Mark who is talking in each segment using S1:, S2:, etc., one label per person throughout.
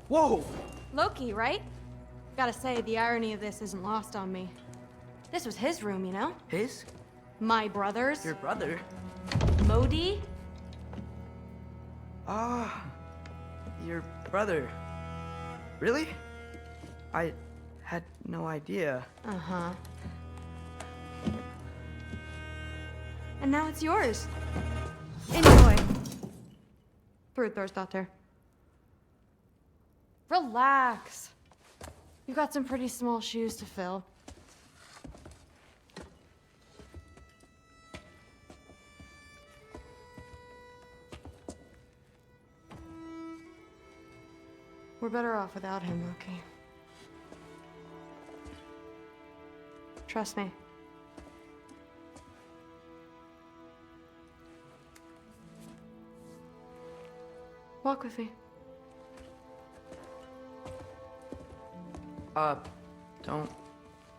S1: Whoa!
S2: Loki, right? Gotta say, the irony of this isn't lost on me. This was his room, you know?
S1: His?
S2: My brother's.
S1: Your brother?
S2: Modi?
S1: Ah, your brother. Really? I had no idea.
S2: Uh-huh. And now it's yours. Enjoy. Thorstdotter. Relax. You've got some pretty small shoes to fill. We're better off without him, Loki. Trust me. Walk with me.
S1: Don't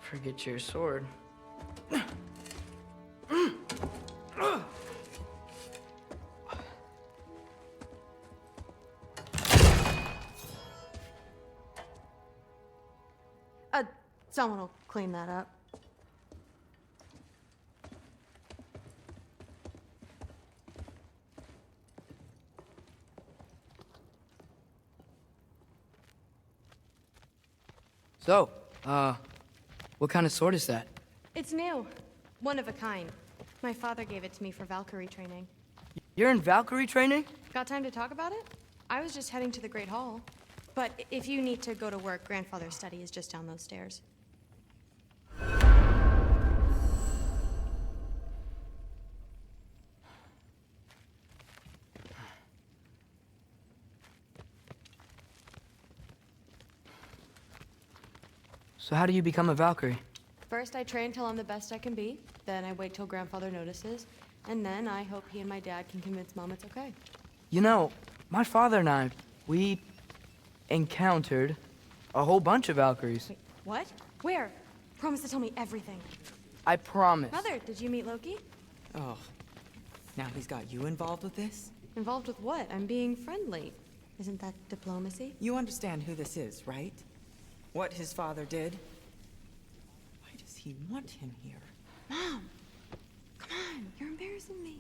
S1: forget your sword.
S2: Someone will clean that up.
S1: So, what kind of sword is that?
S2: It's new. One of a kind. My father gave it to me for Valkyrie training.
S1: You're in Valkyrie training?
S2: Got time to talk about it? I was just heading to the Great Hall. But if you need to go to work, Grandfather's study is just down those stairs.
S1: So how do you become a Valkyrie?
S2: First, I train till I'm the best I can be. Then I wait till Grandfather notices. And then I hope he and my dad can convince Mom it's okay.
S1: You know, my father and I, we encountered a whole bunch of Valkyries.
S2: Wait, what? Where? Promise to tell me everything.
S1: I promise.
S2: Mother, did you meet Loki?
S3: Oh, now he's got you involved with this?
S2: Involved with what? I'm being friendly. Isn't that diplomacy?
S3: You understand who this is, right? What his father did? Why does he want him here?
S2: Mom! Come on, you're embarrassing me.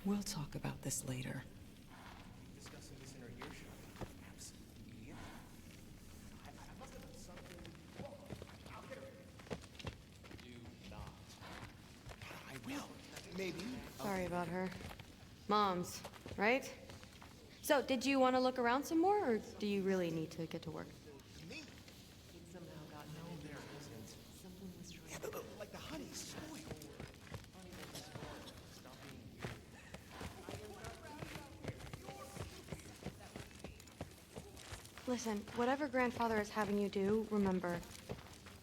S3: We'll talk about this later.
S4: Discussing this in our earshot. Absolute idiot. I must have done something. I'll get her. Do not. I will. Maybe.
S2: Sorry about her. Mom's, right? So, did you want to look around some more, or do you really need to get to work?
S4: Like the honey spoiled.
S2: Listen, whatever Grandfather is having you do, remember,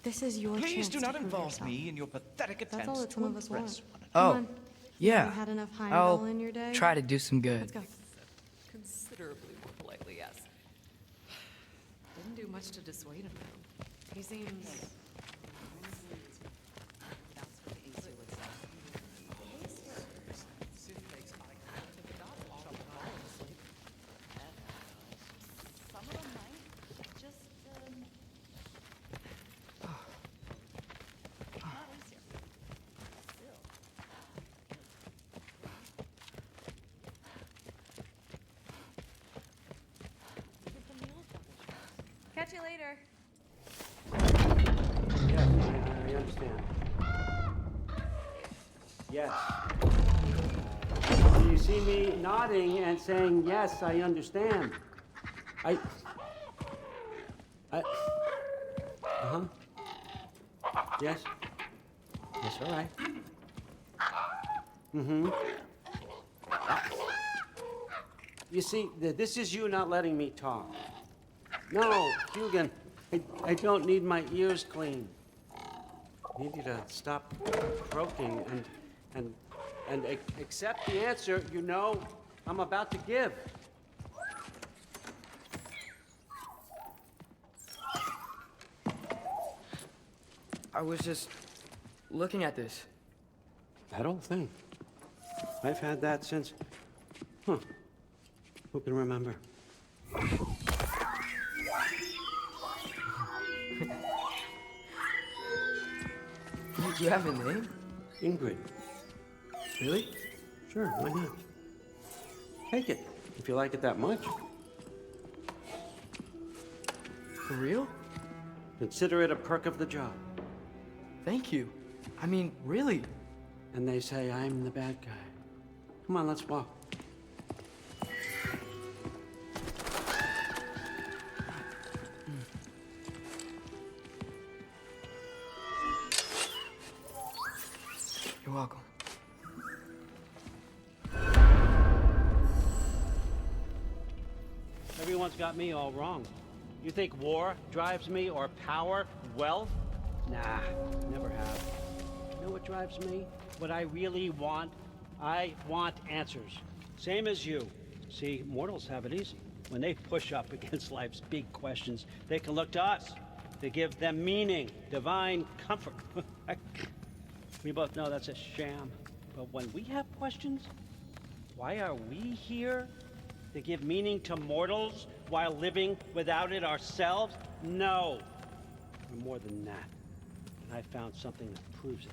S2: this is your chance
S4: Please do
S2: to
S4: not
S2: prove
S4: involve
S2: yourself.
S4: me in your pathetic
S2: That's all
S4: attempts
S2: that some
S4: to
S2: of us
S4: impress
S2: want.
S4: one another.
S1: Oh,
S2: Come on.
S1: yeah.
S2: You had enough Heimdall
S1: I'll
S2: in your day?
S1: try to do some good.
S2: Let's go.
S5: Considerably more politely, yes. Didn't do much to dissuade him, though. He seems... That's what the Aesir would say. Some of them might just, not Aesir. Still.
S2: Catch you later.
S6: Yes, I understand. Yes. You see me nodding and saying, yes, I understand. Uh-huh. Yes. Yes, all right. Mm-hmm. You see, this is you not letting me talk. No, Hugin, I don't need my ears cleaned. I need you to stop croaking and accept the answer you know I'm about to give.
S1: I was just looking at this.
S6: That old thing. I've had that since... Huh. Who can remember?
S1: You have a name?
S6: Ingrid.
S1: Really?
S6: Sure, why not? Take it, if you like it that much.
S1: For real?
S6: Consider it a perk of the job.
S1: Thank you. I mean, really.
S6: And they say I'm the bad guy. Come on, let's walk.
S1: You're welcome.
S6: Everyone's got me all wrong. You think war drives me, or power, wealth? Nah, never have. You know what drives me? What I really want? I want answers. Same as you. See, mortals have it easy. When they push up against life's big questions, they can look to us. To give them meaning, divine comfort. We both know that's a sham. But when we have questions, why are we here? To give meaning to mortals while living without it ourselves? No. We're more than that. And I found something that proves it.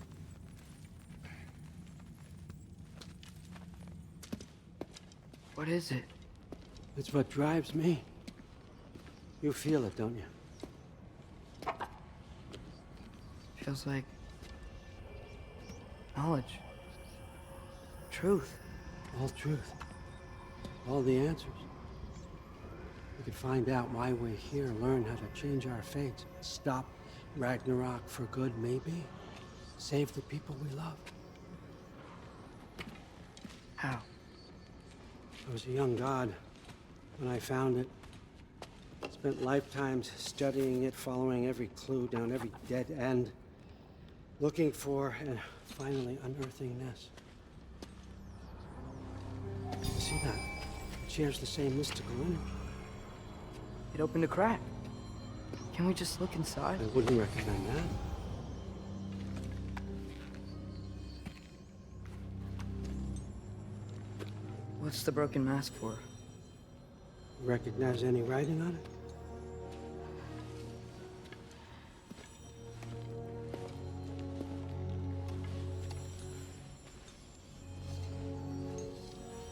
S1: What is it?
S6: It's what drives me. You feel it, don't you?
S1: Feels like knowledge. Truth.
S6: All truth. All the answers. We could find out why we're here, learn how to change our fates, stop Ragnarok for good, maybe. Save the people we love.
S1: How?
S6: I was a young god when I found it. Spent lifetimes studying it, following every clue down every dead end, looking for and finally unearthing this. You see that? It shares the same mystical energy.
S1: It opened a crack. Can we just look inside?
S6: I wouldn't recommend that.
S1: What's the broken mask for?
S6: Recognize any writing on it?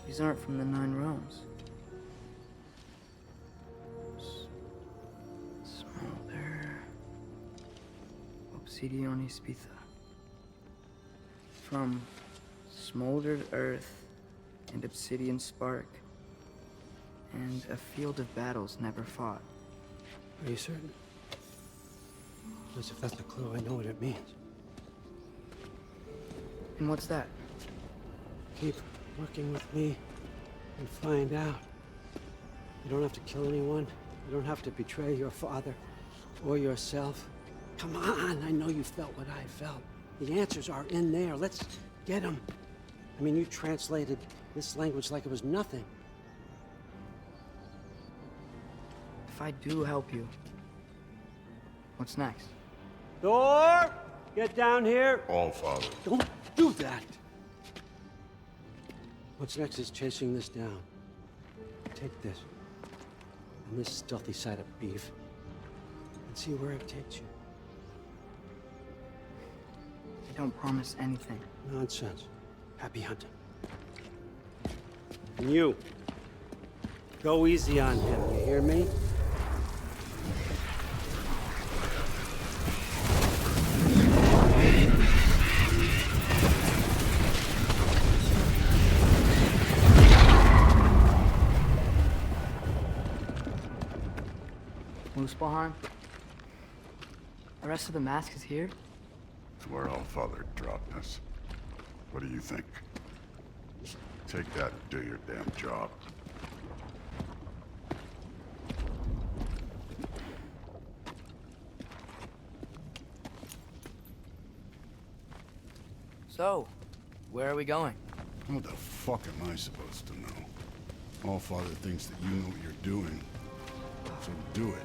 S1: These aren't from the Nine Realms. Smolder. Obsidione Spitha. From smoldered earth and obsidian spark. And a field of battles never fought.
S6: Are you certain? Because if that's the clue, I know what it means.
S1: And what's that?
S6: Keep working with me and find out. You don't have to kill anyone. You don't have to betray your father or yourself. Come on, I know you felt what I felt. The answers are in there. Let's get them. I mean, you translated this language like it was nothing.
S1: If I do help you, what's next?
S6: Thor! Get down here!
S7: All, Father.
S6: Don't do that! What's next is chasing this down. Take this, and this stealthy side of beef, and see where it takes you.
S1: I don't promise anything.
S6: Nonsense. Happy hunting. And you, go easy on him, you hear me?
S1: Muspelheim? The rest of the mask is here?
S7: It's where Allfather dropped us. What do you think? Take that and do your damn job.
S1: So, where are we going?
S7: What the fuck am I supposed to know? Allfather thinks that you know what you're doing. So do it.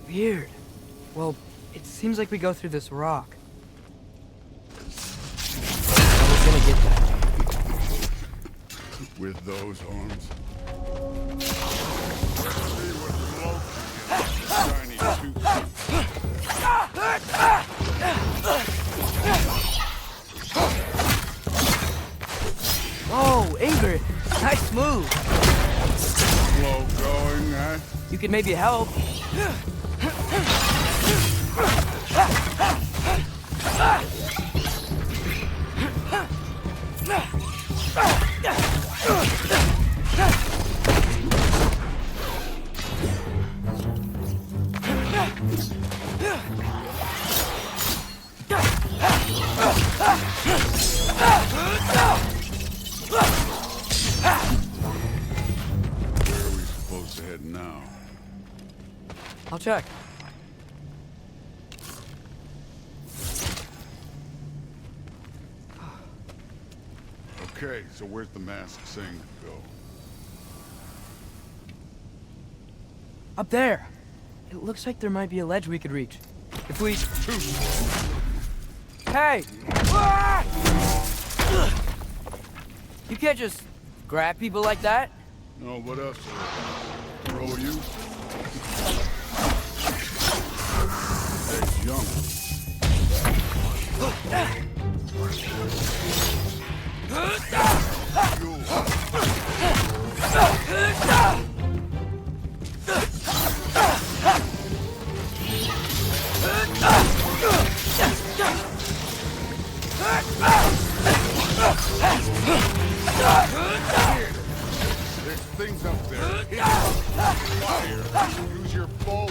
S1: Weird. Well, it seems like we go through this rock.
S7: with those arms? Let's see what Loki is, shiny
S1: Oh, Ingrid, nice move.
S7: slow going, huh?
S1: You could maybe help.
S7: Where are we supposed to head now?
S1: I'll check.
S7: Okay, so where's the masked singer go?
S1: Up there. It looks like there might be a ledge we could reach. If we... Hey! Ah! You can't just grab people like that.
S7: No, what else? Throw you? Hey, jump. There's things up there. Hit fire. Use your bow.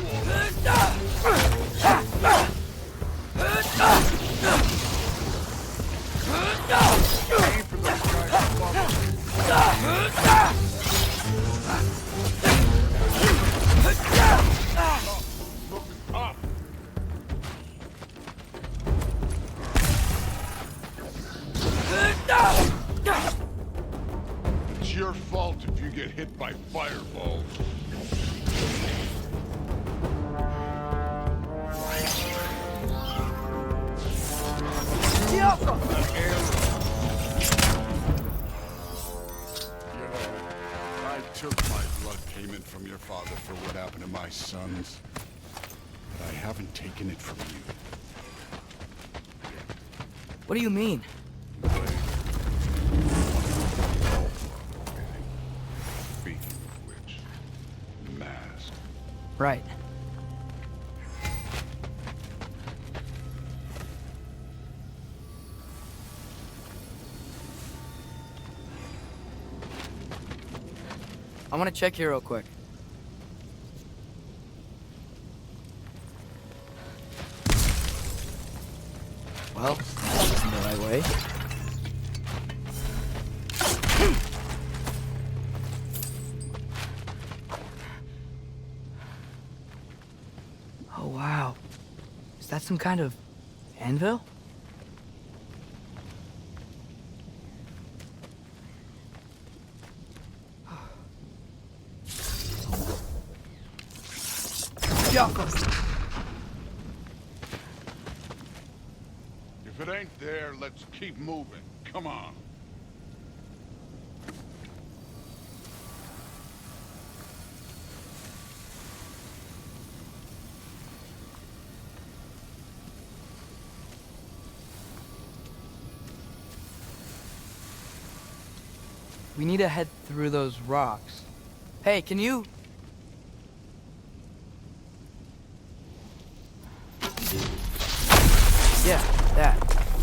S7: Aim for those guys above. Look up. It's your fault if you get hit by fireballs. I took my blood payment from your father for what happened to my sons, but I haven't taken it from you.
S1: What do you mean?
S7: Speaking of which, mask.
S1: Right. I want to check here real quick. Well, this isn't the right way. Oh, wow. Is that some kind of anvil?
S7: If it ain't there, let's keep moving. Come on.
S1: We need to head through those rocks. Hey, can you... Yeah, that.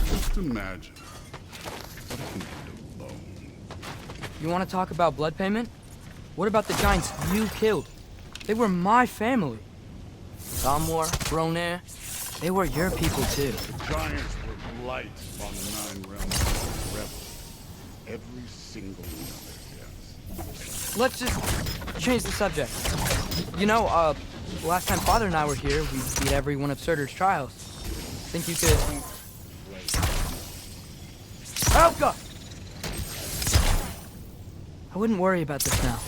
S7: Just imagine. What if we lived alone?
S1: You want to talk about blood payment? What about the giants you killed? They were my family. Gamwar, Bronir, they were your people too.
S7: The giants were blights on the 9 realms of the rebels. Every single one of it, yes.
S1: Let's just change the subject. You know, last time Father and I were here, we beat every one of Surtur's trials. Think you could... Elka! I wouldn't worry about this now.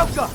S1: Helka!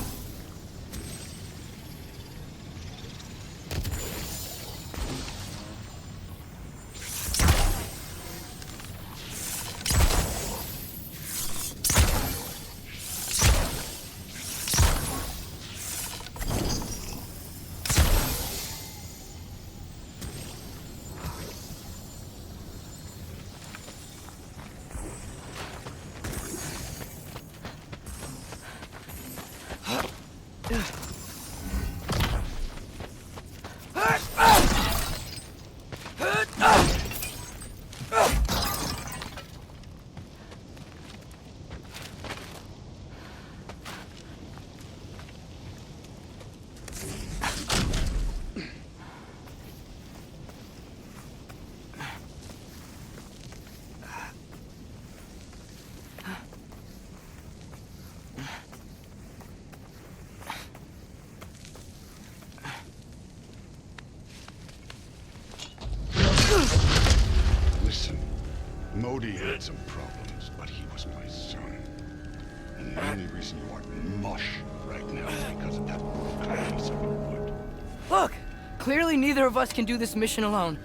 S7: Listen, Modi had some problems, but he was my son. And the only reason you aren't mush right now is because of that broken piece of wood.
S1: Look! Clearly neither of us can do this mission alone.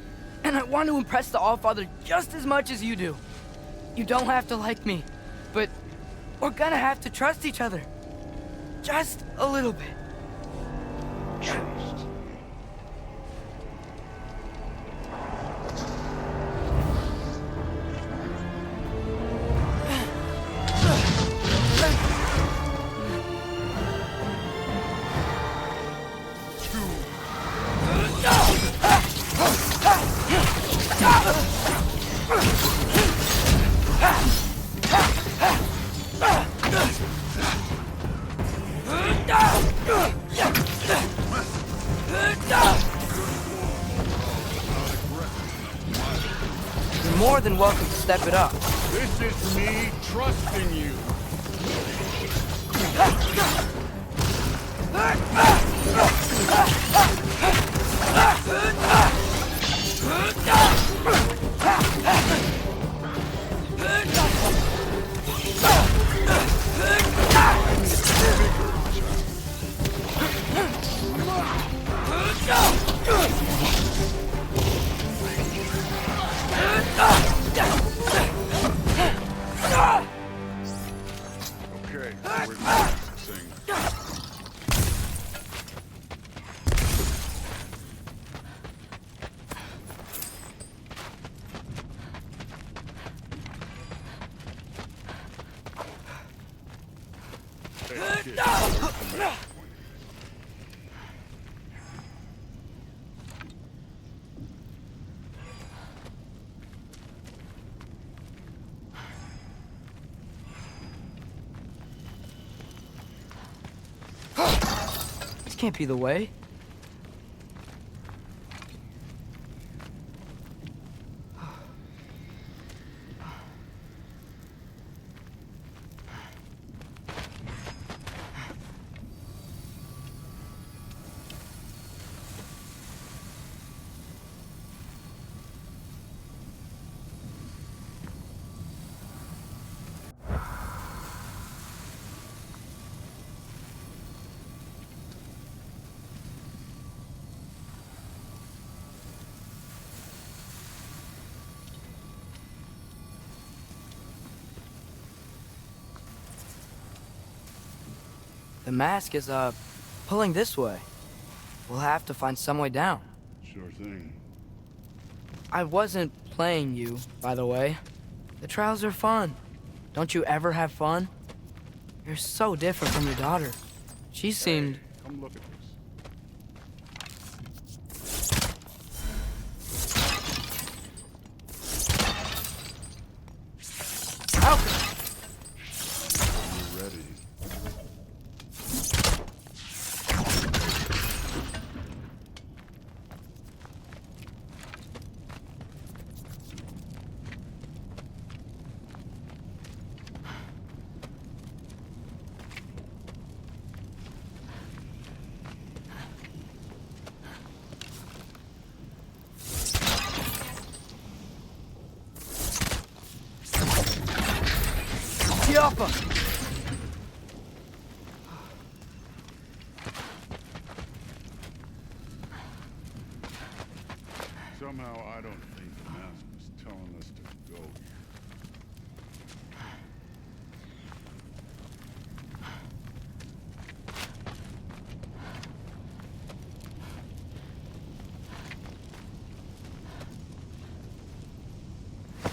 S1: And I want to impress the Allfather just as much as you do. You don't have to like me, but we're gonna have to trust each other. Just a little bit.
S7: Trust.
S1: You're more than welcome to step it up.
S7: This is me trusting you. Okay, we're sing.
S1: This can't be the way. The mask is, pulling this way. We'll have to find some way down.
S7: Sure thing.
S1: I wasn't playing you, by the way. The trials are fun. Don't you ever have fun? You're so different from your daughter. She seemed...
S7: Come look at this. You ready?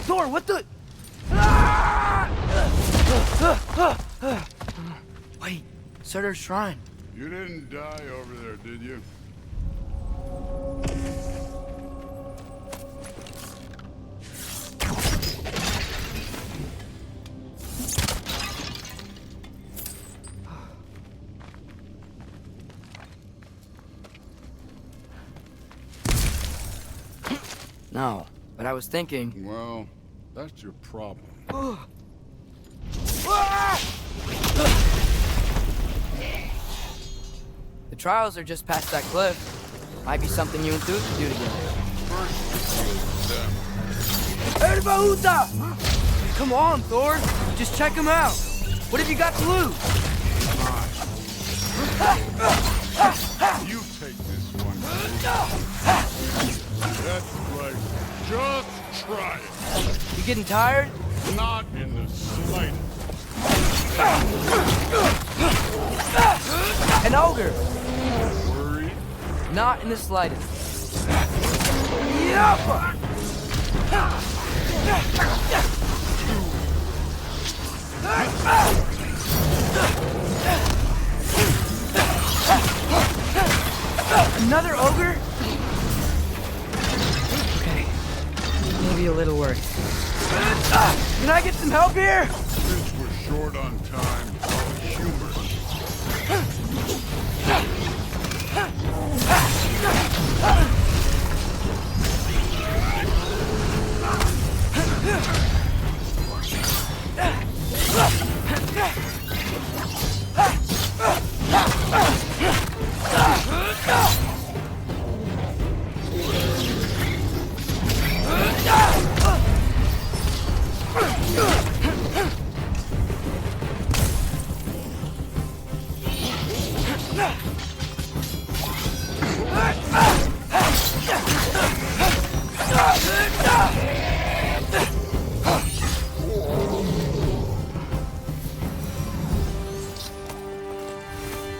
S1: Thor, what the? Wait, Surtur's shrine.
S7: You didn't die over there, did you?
S1: No, but I was thinking.
S7: Well, that's your problem.
S1: The trials are just past that cliff. Might be something you and Thor could do together. Come on, Thor. Just check him out. What have you got to lose?
S7: You take this one. That's right. Just try it.
S1: You getting tired?
S7: Not in the slightest.
S1: An ogre.
S7: Worried?
S1: Not in the slightest. Yup! Another ogre? Okay. Maybe a little worse. Can I get some help here?
S7: Since we're short on time, I'll humor you.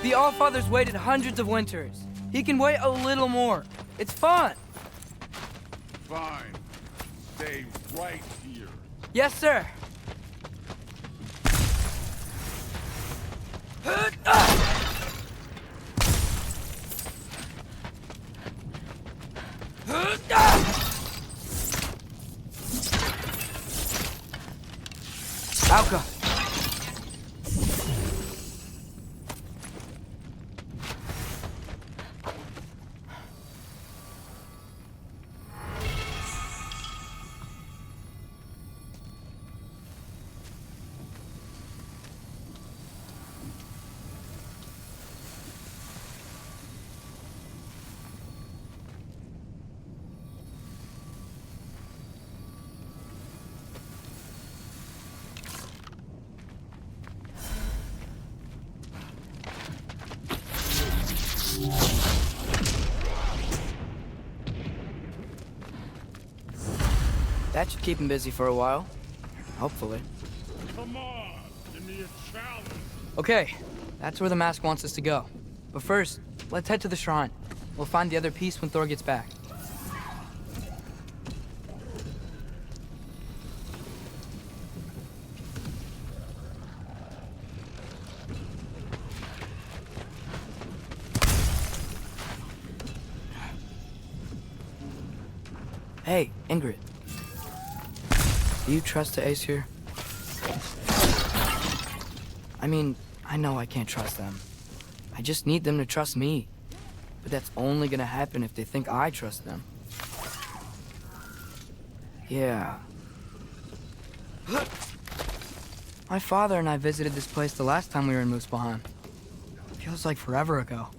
S1: The Allfather's waited hundreds of winters. He can wait a little more. It's fun.
S7: Fine. Stay right here.
S1: Yes, sir. Alka. That should keep him busy for a while. Hopefully.
S7: Come on, give me a challenge.
S1: Okay, that's where the mask wants us to go. But first, let's head to the shrine. We'll find the other piece when Thor gets back. Hey, Ingrid. Do you trust the Aesir? I mean, I know I can't trust them. I just need them to trust me. But that's only gonna happen if they think I trust them. Yeah. My father and I visited this place the last time we were in Muspelheim. Feels like forever ago.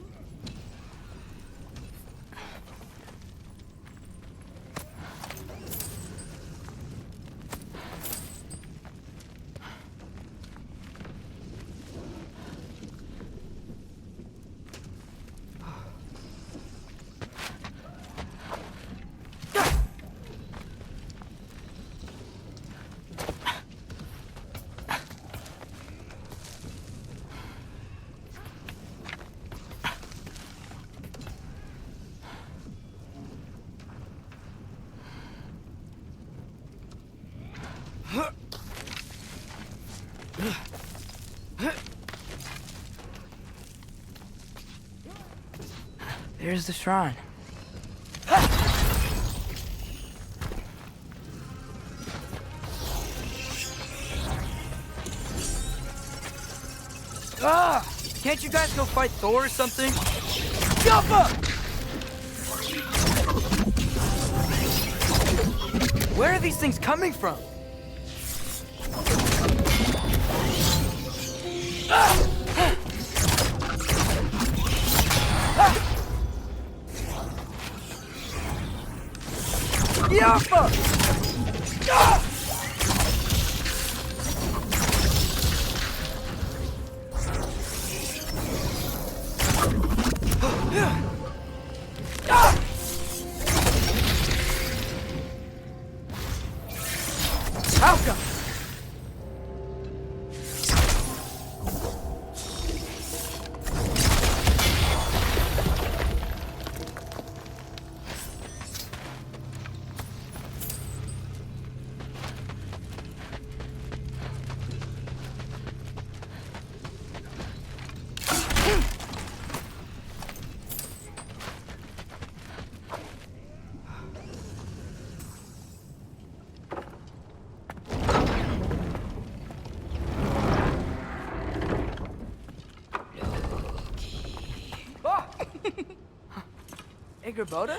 S1: There's the shrine. Ah! Can't you guys go fight Thor or something? Jump! Where are these things coming from? Yappa! Ah! Alka! Boda?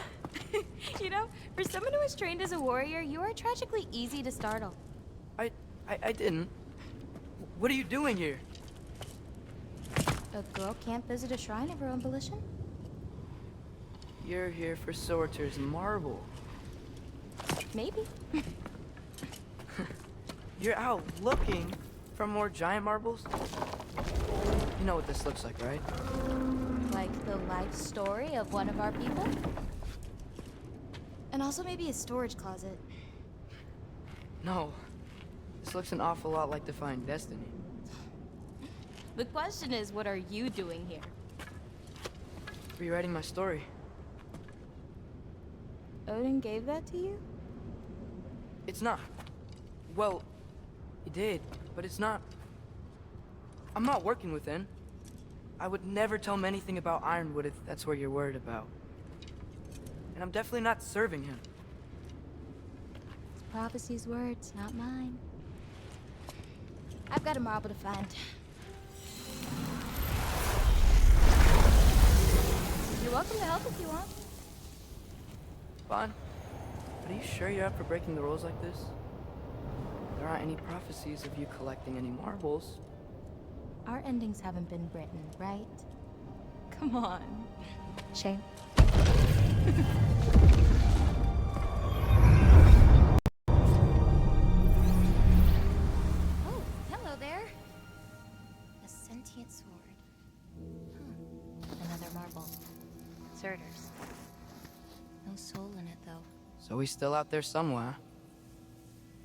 S8: You know, for someone who was trained as a warrior, you are tragically easy to startle.
S1: I didn't. What are you doing here?
S8: A girl can't visit a shrine of her own volition?
S1: You're here for Sorter's marble.
S8: Maybe.
S1: You're out looking for more giant marbles? You know what this looks like, right?
S8: Like the life story of one of our people? And also maybe a storage closet.
S1: No. This looks an awful lot like Defying Destiny.
S8: The question is, what are you doing here?
S1: Rewriting my story.
S8: Odin gave that to you?
S1: It's not. Well, he did, but it's not. I'm not working with him. I would never tell him anything about Ironwood if that's what you're worried about. And I'm definitely not serving him.
S8: It's prophecy's words, not mine. I've got a marble to find. You're welcome to help if you want.
S1: Bon, are you sure you're up for breaking the rules like this? There aren't any prophecies of you collecting any marbles.
S8: Our endings haven't been written, right? Come on. Shame. Oh, hello there. A sentient sword. Another marble. Surtur's. No soul in it, though.
S1: So he's still out there somewhere.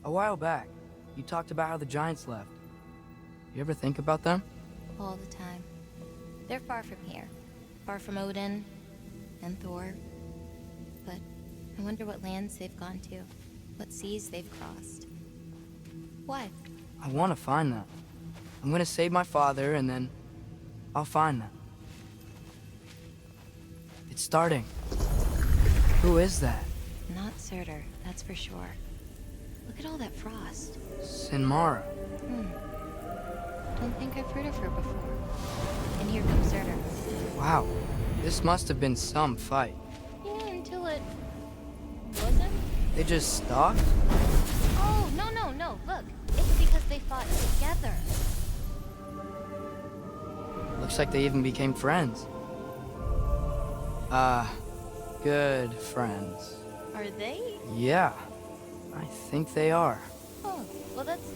S1: A while back, you talked about how the giants left. You ever think about them?
S8: All the time. They're far from here. Far from Odin and Thor. But I wonder what lands they've gone to. What seas they've crossed. Why?
S1: I want to find them. I'm gonna save my father, and then I'll find them. It's starting. Who is that?
S8: Not Surtur, that's for sure. Look at all that frost.
S1: Sinmara.
S8: Don't think I've heard of her before. And here comes Surtur.
S1: Wow. This must have been some fight.
S8: Yeah, until it wasn't.
S1: They just stalked?
S8: Oh, no. Look, it's because they fought together.
S1: Looks like they even became friends. Good friends.
S8: Are they?
S1: Yeah, I think they are.
S8: Oh, well that's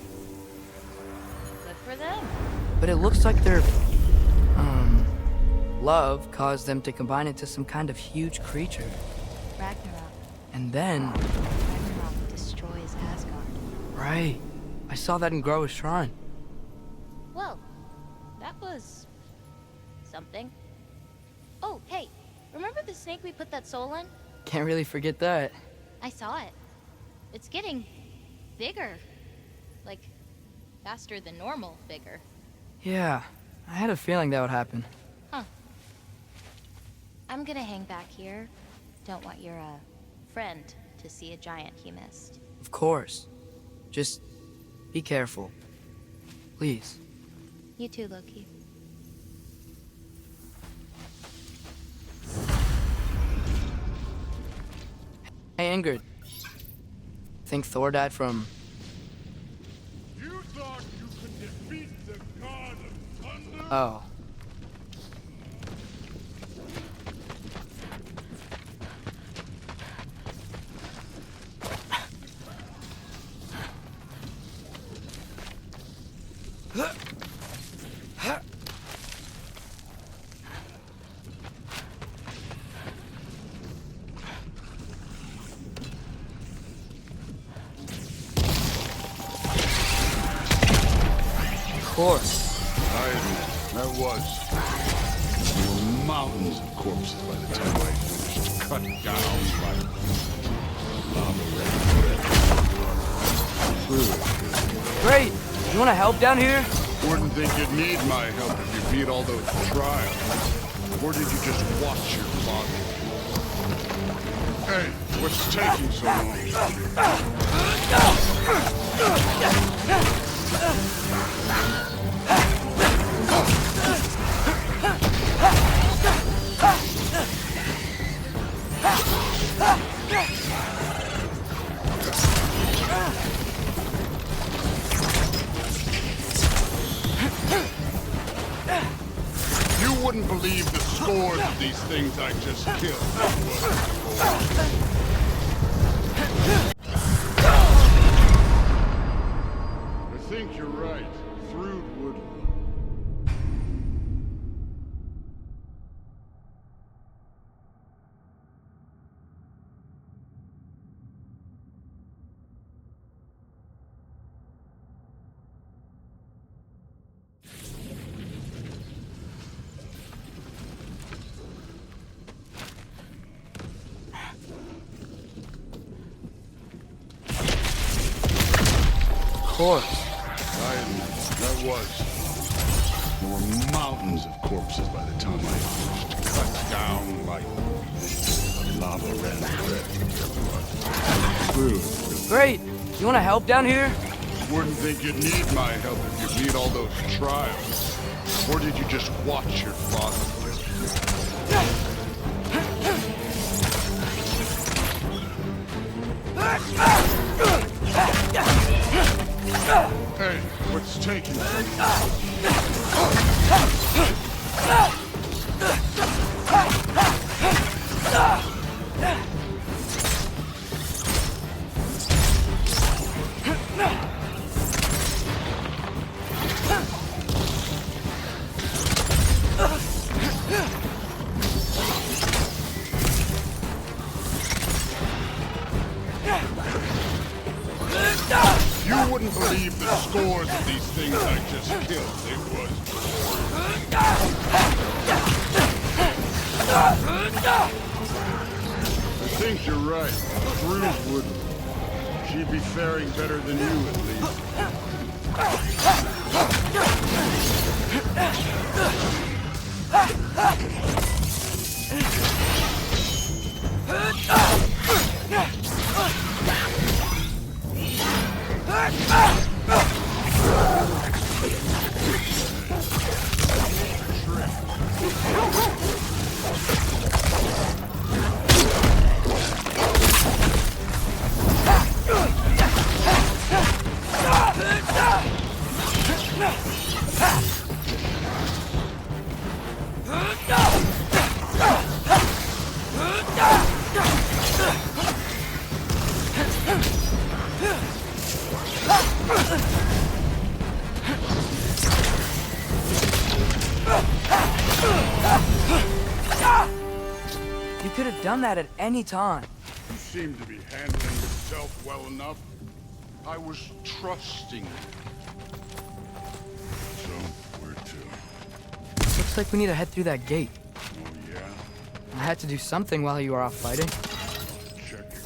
S8: good for them.
S1: But it looks like their, love caused them to combine into some kind of huge creature.
S8: Ragnarok.
S1: And then...
S8: Ragnarok destroys Asgard.
S1: Right. I saw that in Groa's shrine.
S8: Well, that was... something. Oh, hey, remember the snake we put that soul in?
S1: Can't really forget that.
S8: I saw it. It's getting bigger. Like, Faster than normal, bigger.
S1: Yeah, I had a feeling that would happen.
S8: Huh. I'm gonna hang back here. Don't want your, friend to see a giant he missed.
S1: Of course. Just be careful. Please.
S8: You too, Loki.
S1: Hey, Ingrid. Think Thor died from...
S7: You thought you could defeat the god of thunder?
S1: Oh. Of course.
S7: I admit, that was. There were mountains of corpses by the time I finished, cut down like lava red.
S1: Great! You wanna help down here?
S7: Wouldn't think you'd need my help if you beat all those trials. Or did you just watch your father? Hey, what's taking so You wouldn't believe the scores of these things I just killed. I think you're right. Thrud would.
S1: Of course.
S7: That was. There were mountains of corpses by the time I finished, cut down like lava ran red. True.
S1: Great! You wanna help down here?
S7: Wouldn't think you'd need my help if you beat all those trials. Or did you just watch your father? Hey, what's taking you? You wouldn't believe the scores of these things I just killed. It was. I think you're right. Thrud would. She'd be faring better than you, at least.
S1: You could have done that at any time.
S7: You seem to be handling yourself well enough. I was trusting you. So, where to?
S1: Looks like we need to head through that gate.
S7: Oh, yeah?
S1: I had to do something while you were off fighting.
S7: Check it.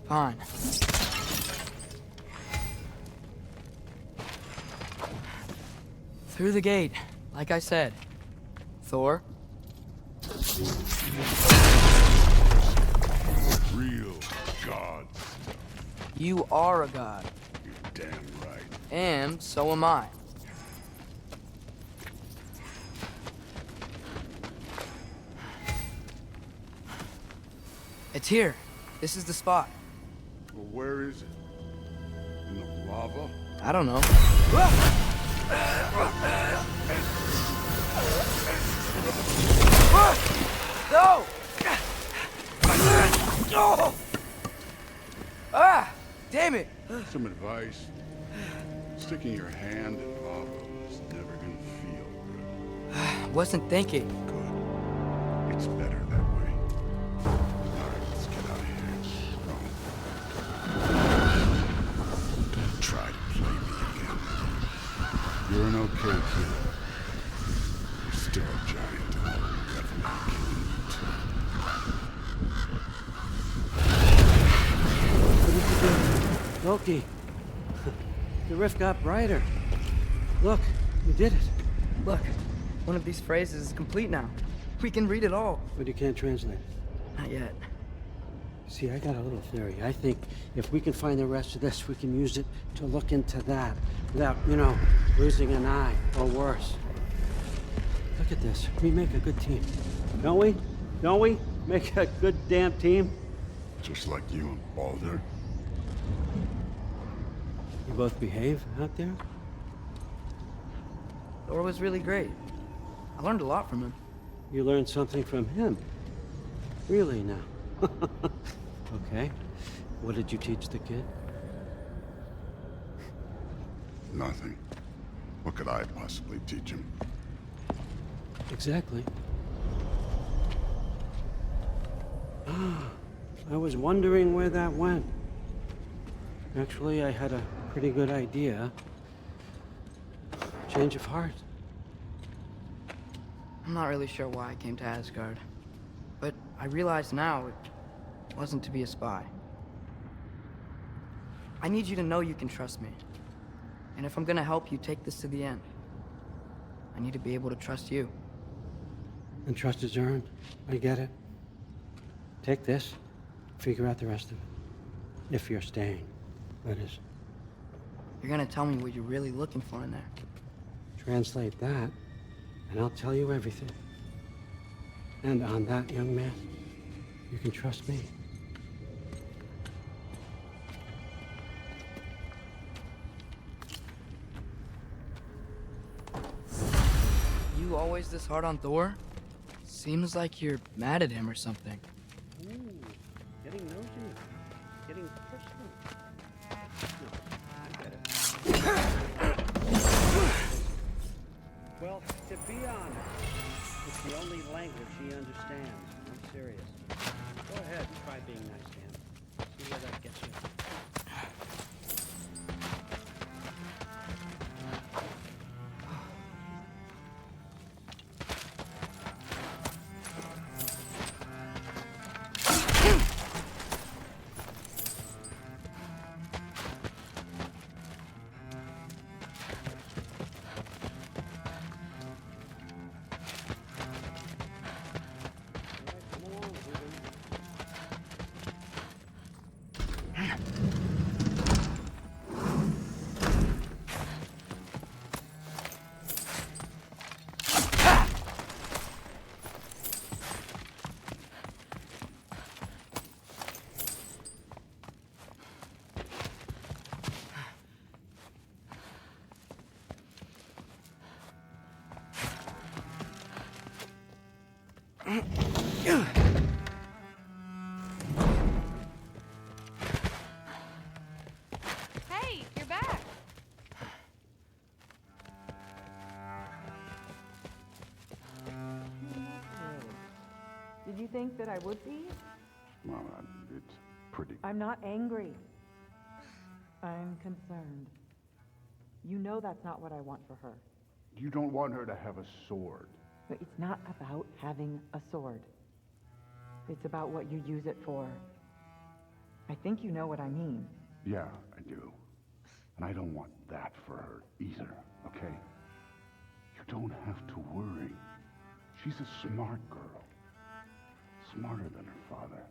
S1: Fine. Through the gate, like I said. Thor?
S7: Real gods.
S1: You are a god.
S7: You're damn right.
S1: And so am I. It's here. This is the spot.
S7: Well, where is it? In the lava?
S1: I don't know. No! Oh! Ah! Damn it!
S7: Some advice. Sticking your hand in lava is never gonna feel good.
S1: Wasn't thinking.
S7: Good. It's better that way. Alright, let's get out of here and strong. Don't try to play me again. You're an okay kid. You're still a giant, and I'll definitely killing you too.
S6: What did you do? Loki. The rift got brighter. Look, you did it.
S1: Look, one of these phrases is complete now. We can read it all.
S6: But you can't translate it.
S1: Not yet.
S6: See, I got a little theory. I think if we can find the rest of this, we can use it to look into that without, losing an eye or worse. Look at this. We make a good team. Don't we? Don't we? Make a good damn team?
S7: Just like you and Baldur.
S6: You both behave out there?
S1: Thor was really great. I learned a lot from him.
S6: You learned something from him? Really now? Okay. What did you teach the kid?
S7: Nothing. What could I possibly teach him?
S6: Exactly. I was wondering where that went. Actually, I had a pretty good idea. Change of heart.
S1: I'm not really sure why I came to Asgard. But I realize now it wasn't to be a spy. I need you to know you can trust me. And if I'm gonna help you take this to the end, I need to be able to trust you.
S6: And trust is earned. I get it. Take this. Figure out the rest of it. If you're staying, that is.
S1: You're gonna tell me what you're really looking for in there.
S6: Translate that, and I'll tell you everything. And on that, young man, you can trust me.
S1: You always this hard on Thor? Seems like you're mad at him or something.
S6: Ooh, getting nosy. Getting personal. No, I get it. Well, to be honest, it's the only language he understands. I'm serious. Go ahead and try being nice to him. See where that gets you.
S2: Hey, you're back.
S3: Did you think that I would be?
S7: Well, it's pretty...
S3: I'm not angry. I'm concerned. You know that's not what I want for her.
S7: You don't want her to have a sword.
S3: But it's not about having a sword. It's about what you use it for. I think you know what I mean.
S7: Yeah, I do. And I don't want that for her either, okay? don't have to worry. She's a smart girl. Smarter than her father.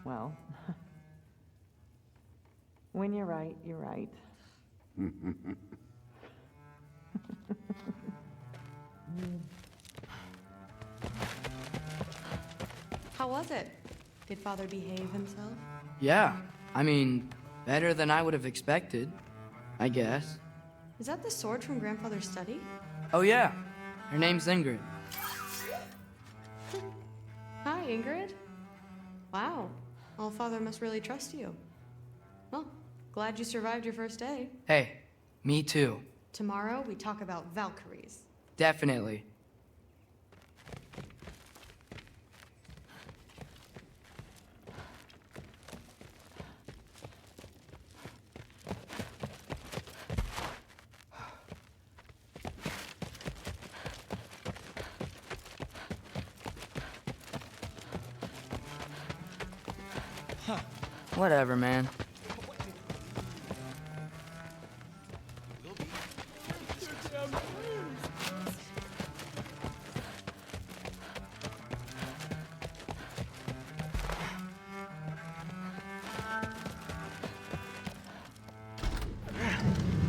S3: Well, when you're right, you're right.
S2: How was it? Did Father behave himself?
S1: Yeah, I mean, better than I would have expected, I guess.
S2: Is that the sword from Grandfather's study?
S1: Oh yeah, her name's Ingrid.
S2: Hi, Ingrid. Wow, Allfather must really trust you. Well, glad you survived your first day.
S1: Hey, me too.
S2: Tomorrow, we talk about Valkyries.
S1: Definitely. Whatever, man.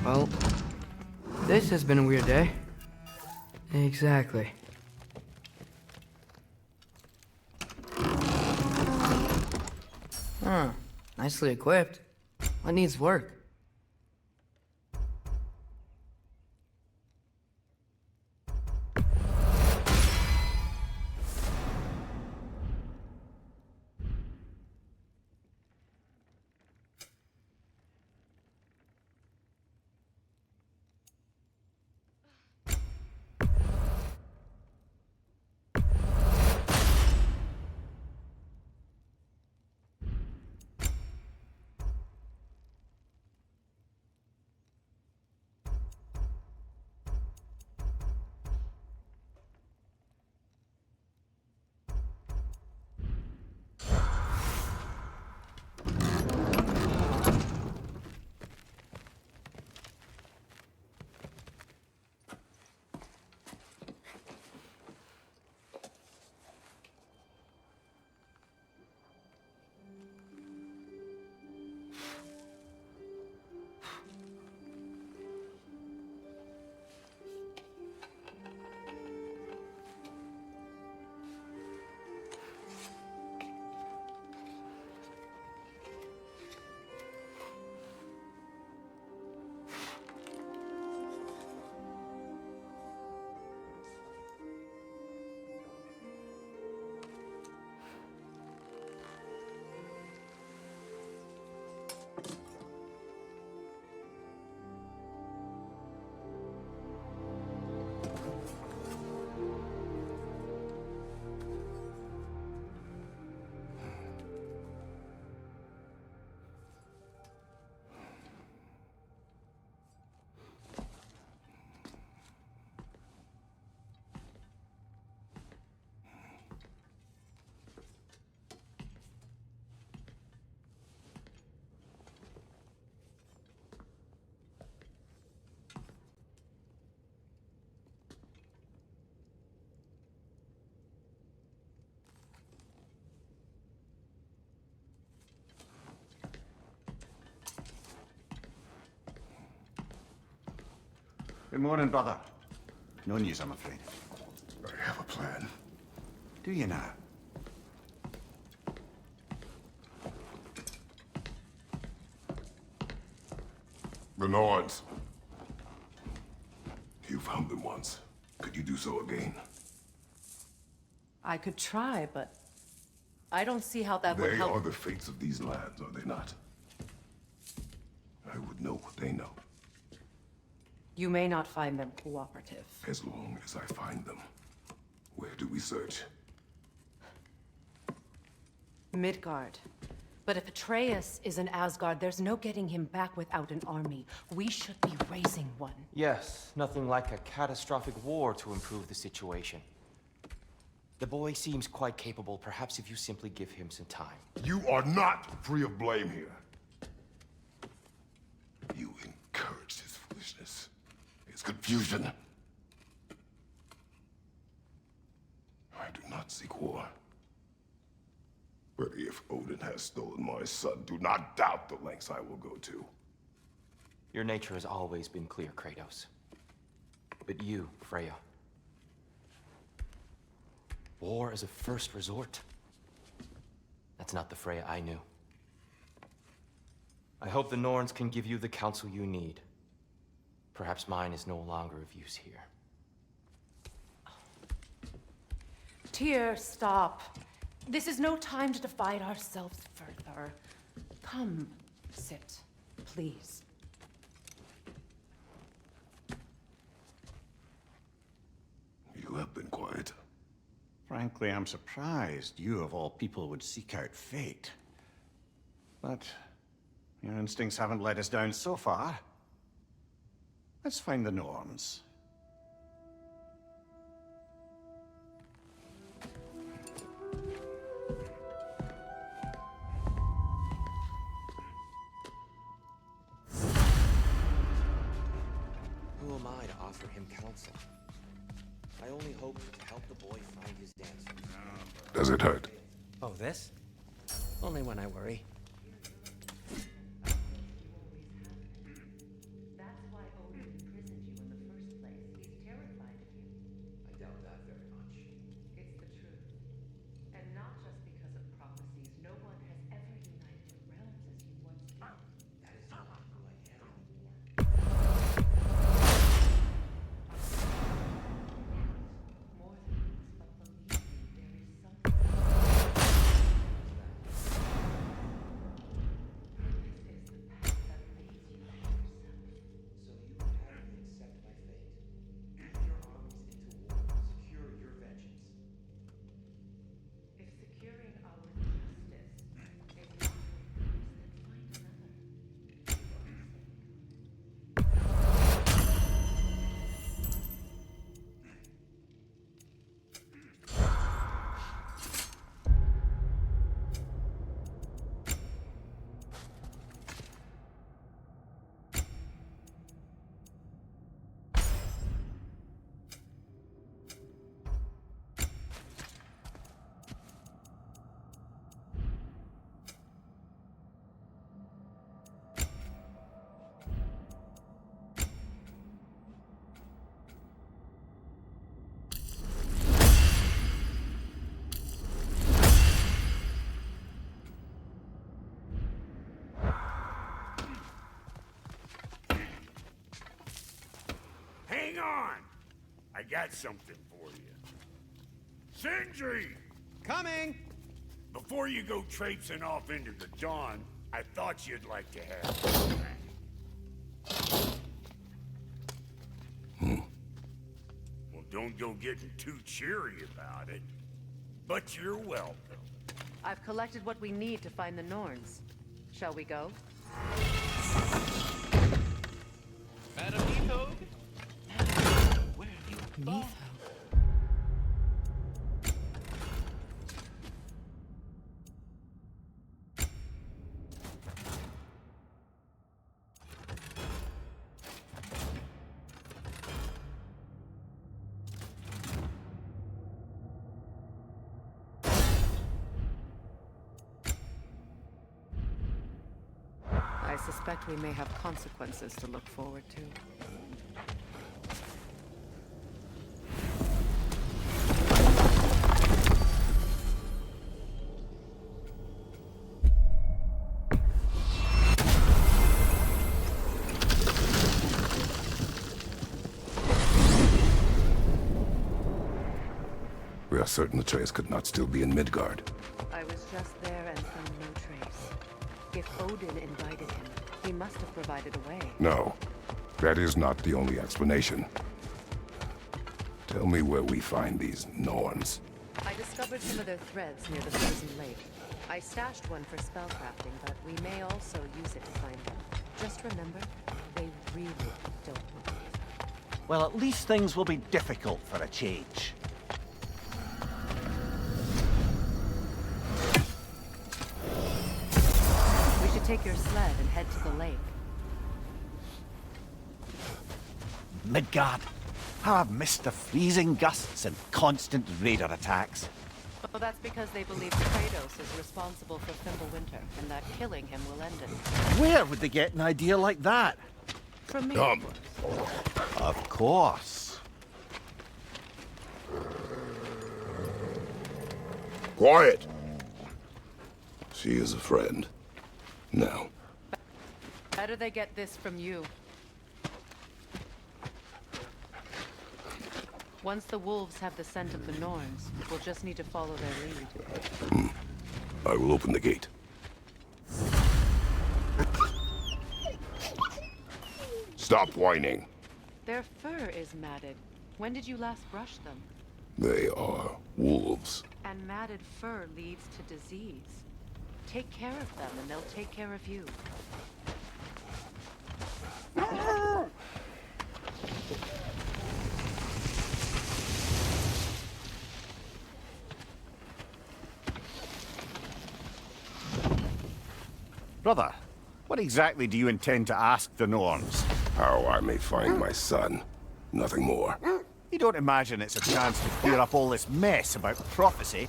S1: Well, this has been a weird day. Exactly. Huh. Nicely equipped. What needs work?
S9: Good morning, brother. No news, I'm afraid.
S7: I have a plan.
S9: Do you now?
S7: The Nords. You found them once. Could you do so again?
S5: I could try, but I don't see how that would
S7: They
S5: help.
S7: are the fates of these lands, are they not? I would know what they know,
S5: You may not find them cooperative.
S7: as long as I find them. Where do we search?
S5: Midgard. But if Atreus is in Asgard, there's no getting him back without an army. We should be raising one.
S10: Yes, nothing like a catastrophic war to improve the situation. The boy seems quite capable. Perhaps if you simply give him some time.
S7: You are not free of blame here. You encouraged his foolishness, his confusion. Odin has stolen my son, do not doubt the lengths I will go to.
S10: Your nature has always been clear, Kratos. But you, Freya. War is a first resort. That's not the Freya I knew. I hope the Norns can give you the counsel you need. Perhaps mine is no longer of use here.
S5: Tyr, stop. This is no time to divide ourselves further. Come, sit, please.
S7: You have been quiet.
S9: Frankly, I'm surprised you of all people would seek out fate. But your instincts haven't let us down so far. Let's find the Norns.
S10: Who am I to offer him counsel? I only hope to help the boy find his dancer.
S7: Does it hurt?
S4: Oh, this? Only when I worry.
S5: That's why Odin imprisoned you in the first place. He's terrified of you.
S10: I doubt that very much.
S5: It's the truth. And not just because of prophecies. No one has ever united the realms as you once did.
S10: That is not who I am.
S5: More than this, but believe me, there is something. This is the path that leads you to yourself.
S10: So you would have me accept my fate. Lead your armies into war. Secure your vengeance.
S5: If securing our justice is not your purpose, then find another.
S11: Hang on! I got something for you. Sindri!
S4: Coming!
S11: Before you go traipsing off into the dawn, I thought you'd like to have a snack. Well, don't go getting too cheery about it. But you're welcome.
S5: I've collected what we need to find the Norns. Shall we go?
S4: Madam Etho?
S1: Neath.
S5: I suspect we may have consequences to look forward to.
S7: We are certain Atreus could not still be in Midgard.
S5: I was just there and found no trace. If Odin invited him, he must have provided a way.
S7: No, that is not the only explanation. Tell me where we find these Norns.
S5: I discovered some of their threads near the frozen lake. I stashed one for spellcrafting, but we may also use it to find them. Just remember, they really don't move.
S9: Well, at least things will be difficult for a change.
S5: We should take your sled and head to the lake.
S9: Midgard. How I've missed the freezing gusts and constant raider attacks.
S5: Well, that's because they believe Kratos is responsible for Fimbulwinter, and that killing him will end it.
S12: Where would they get an idea like that?
S5: From me.
S11: Come.
S12: Of course.
S7: Quiet. She is a friend. Now.
S5: Better they get this from you. Once the wolves have the scent of the Norns, we'll just need to follow their lead.
S7: I will open the gate. Stop whining.
S5: Their fur is matted. When did you last brush them?
S7: They are wolves.
S5: And matted fur leads to disease. Take care of them, and they'll take care of you.
S9: Brother, what exactly do you intend to ask the Norns?
S7: How I may find my son. Nothing more.
S9: You don't imagine it's a chance to clear up all this mess about prophecy?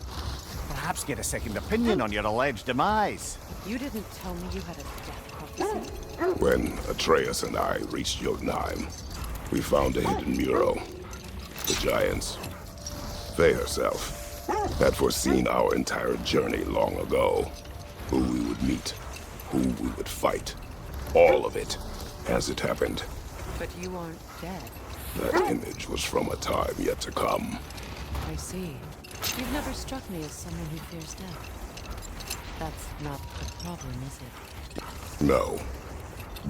S9: Perhaps get a second opinion on your alleged demise.
S5: You didn't tell me you had a death prophecy.
S7: When Atreus and I reached Jotunheim, we found a hidden mural. The giants, Faye herself, had foreseen our entire journey long ago. Who we would meet, who we would fight. All of it, as it happened.
S5: But you aren't dead.
S7: That image was from a time yet to come.
S5: I see. You've never struck me as someone who fears death. That's not the problem, is it?
S7: No.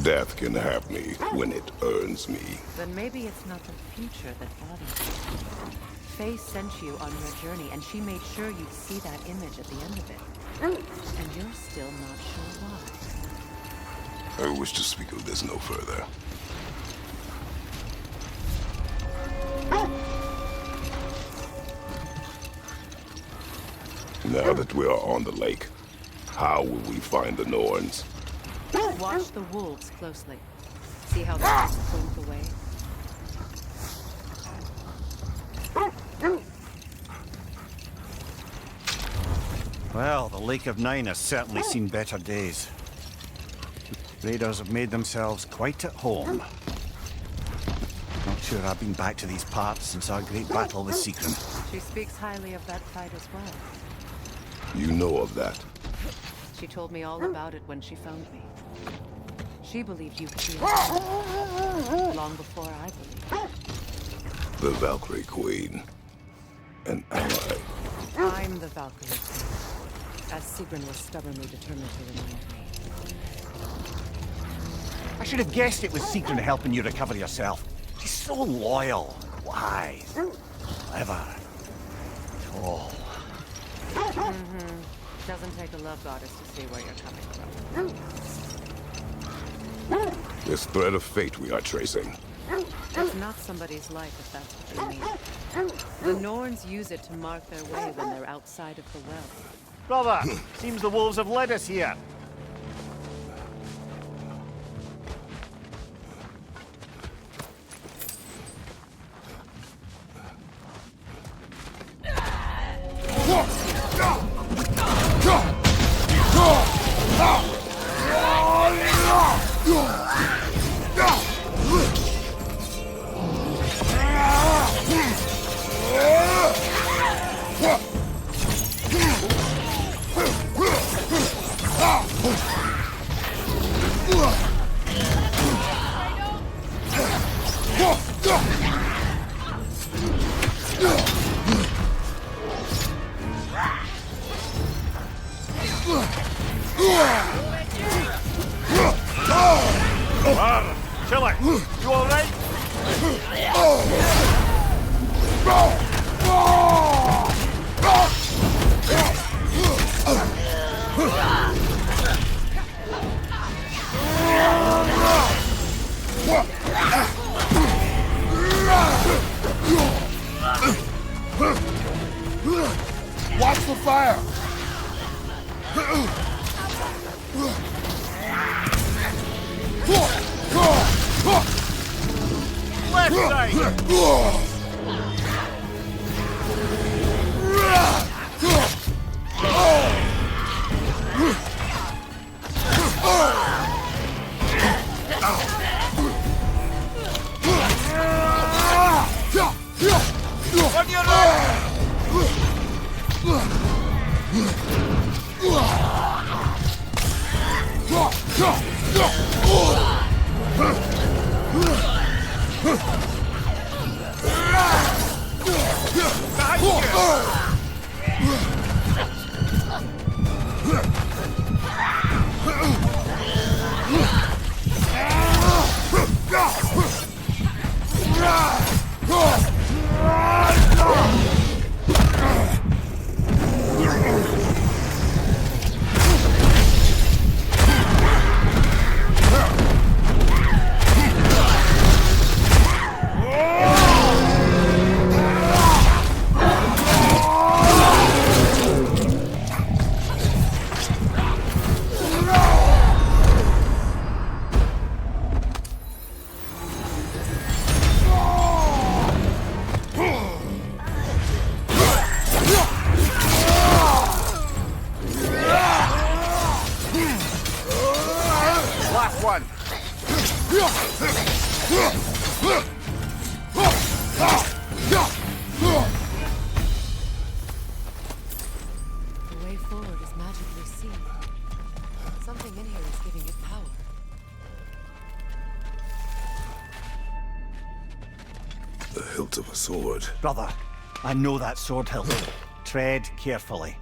S7: Death can have me when it earns me.
S5: Then maybe it's not the future that bothers you. Faye sent you on your journey, and she made sure you'd see that image at the end of it. And you're still not sure why.
S7: I wish to speak of this no further. Now that we are on the lake, how will we find the Norns?
S5: Watch the wolves closely. See how they're slink away?
S9: Well, the Lake of Nine has certainly seen better days. Raiders have made themselves quite at home. Not sure I've been back to these parts since our great battle with Sigrun.
S5: She speaks highly of that fight as well.
S7: You know of that.
S5: She told me all about it when she found me. She believed you could be long before I believed.
S7: The Valkyrie Queen. An ally.
S5: I'm the Valkyrie Queen, as Sigrun was stubbornly determined to remind me.
S9: I should have guessed it was Sigrun helping you recover yourself. She's so loyal, wise, clever, tall.
S5: Doesn't take a love goddess to see where you're coming from.
S7: This thread of fate we are tracing.
S5: It's not somebody's life, if that's what you mean. The Norns use it to mark their way when they're outside of the well.
S9: Brother, seems the wolves have led us here. Chiller, you all right?
S11: Watch the fire!
S9: Left side!
S12: Last one.
S5: The way forward is magically sealed. Something in here is giving it power.
S7: The hilt of a sword.
S12: Brother, I know that sword hilt. Tread carefully.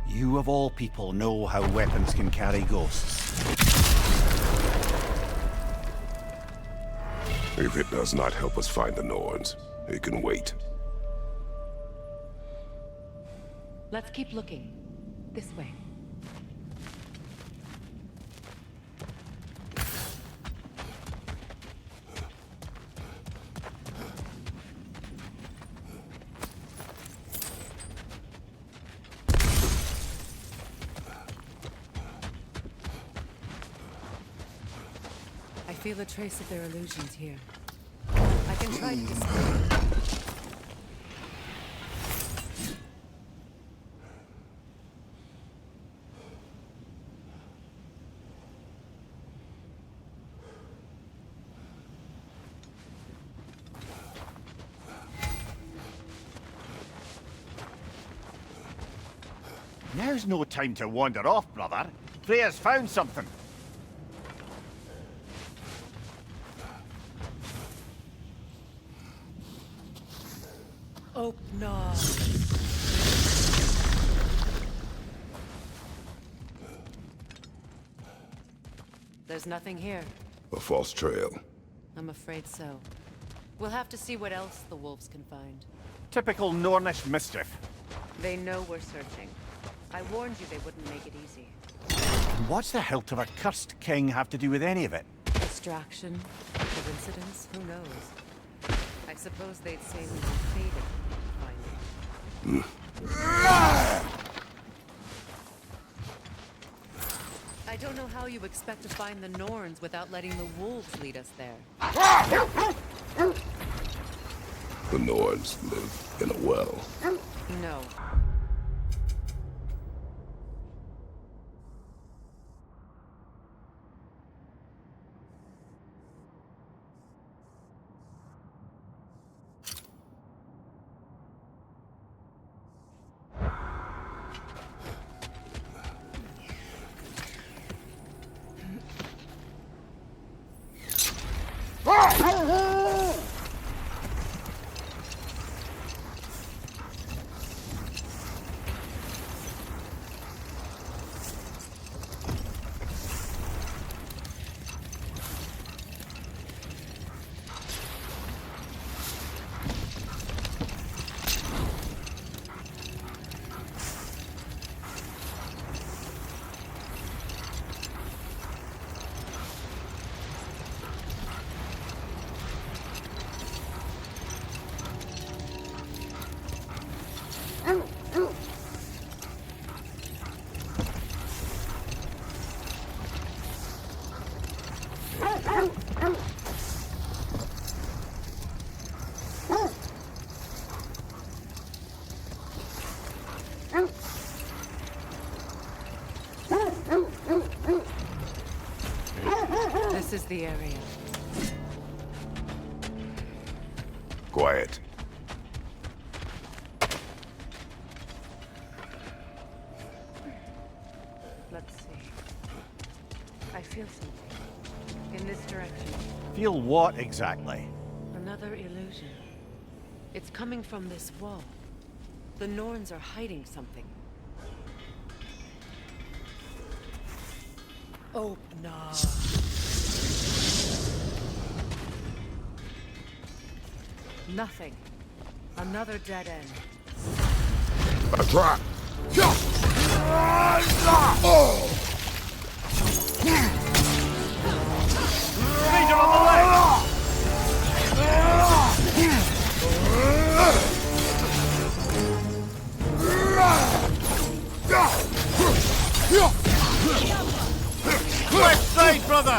S12: You of all people know how weapons can carry ghosts.
S7: If it does not help us find the Norns, it can wait.
S5: Let's keep looking. This way. I feel a trace of their illusions here. I can try to dispel it.
S12: Now's no time to wander off, brother. Freya's found something.
S5: Oh, no. There's nothing here.
S7: A false trail.
S5: I'm afraid so. We'll have to see what else the wolves can find.
S12: Typical Nornish mischief.
S5: They know we're searching. I warned you they wouldn't make it easy.
S12: What's the hilt of a cursed king have to do with any of it?
S5: Distraction? Coincidence? Who knows? I suppose they'd say we were fated, finally. I don't know how you expect to find the Norns without letting the wolves lead us there.
S7: The Norns live in a well.
S5: No. This is the area.
S7: Quiet.
S5: Let's see. I feel something. In this direction.
S12: Feel what exactly?
S5: I'm Another illusion. It's coming from this wall. The Norns are hiding something. Open up. Nothing. Another dead end.
S7: A trap!
S12: Ranger on the left! Left side, brother!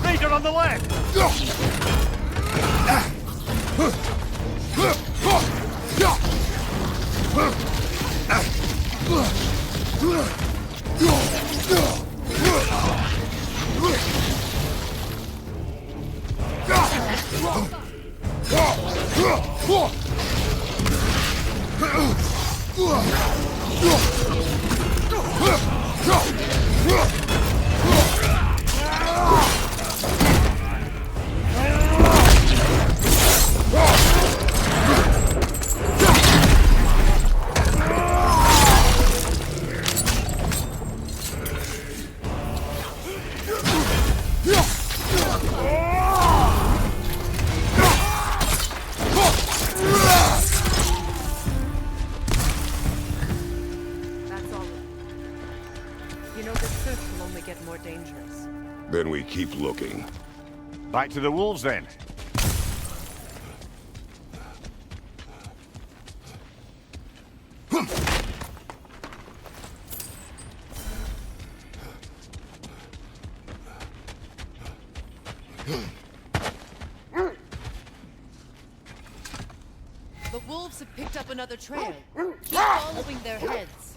S12: Ranger on the left!
S7: Then we keep looking.
S12: Back to the wolves, then.
S5: The wolves have picked up another trail. Keep following their heads.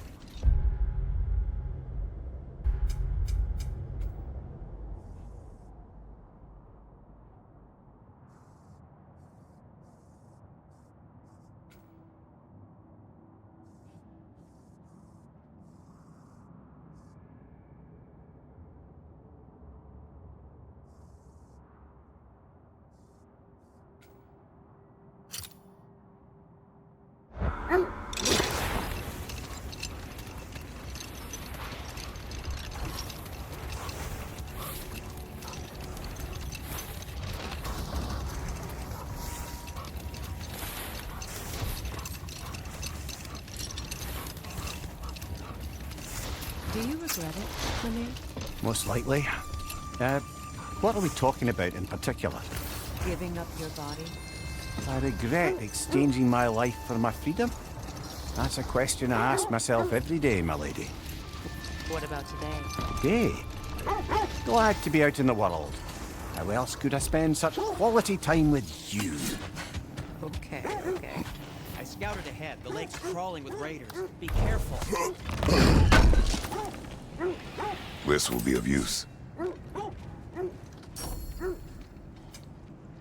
S5: Do you regret it, Mimir?
S12: Most likely. What are we talking about in particular?
S5: Giving up your body?
S12: I regret exchanging my life for my freedom? That's a question I ask myself every day, my lady.
S5: What about today?
S12: Today? Glad to be out in the world. How else could I spend such quality time with you?
S5: Okay.
S4: I scouted ahead. The lake's crawling with raiders. Be careful.
S7: This will be of use.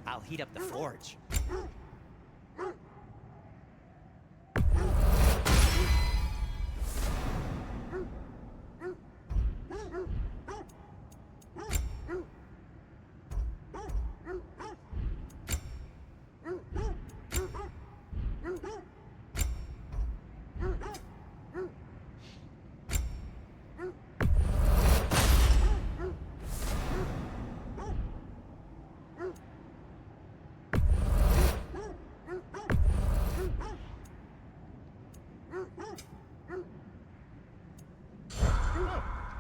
S4: I'll heat up the forge.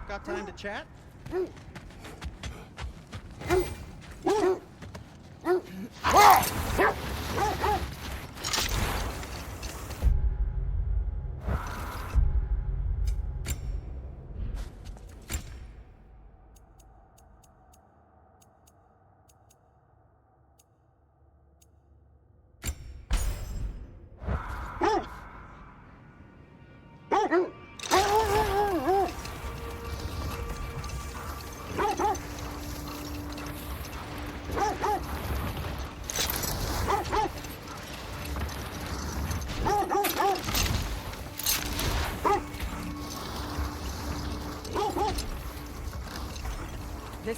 S4: Got time to chat?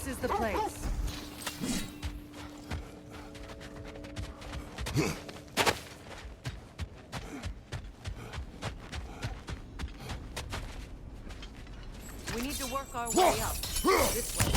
S5: This is the place. We need to work our way up. This way.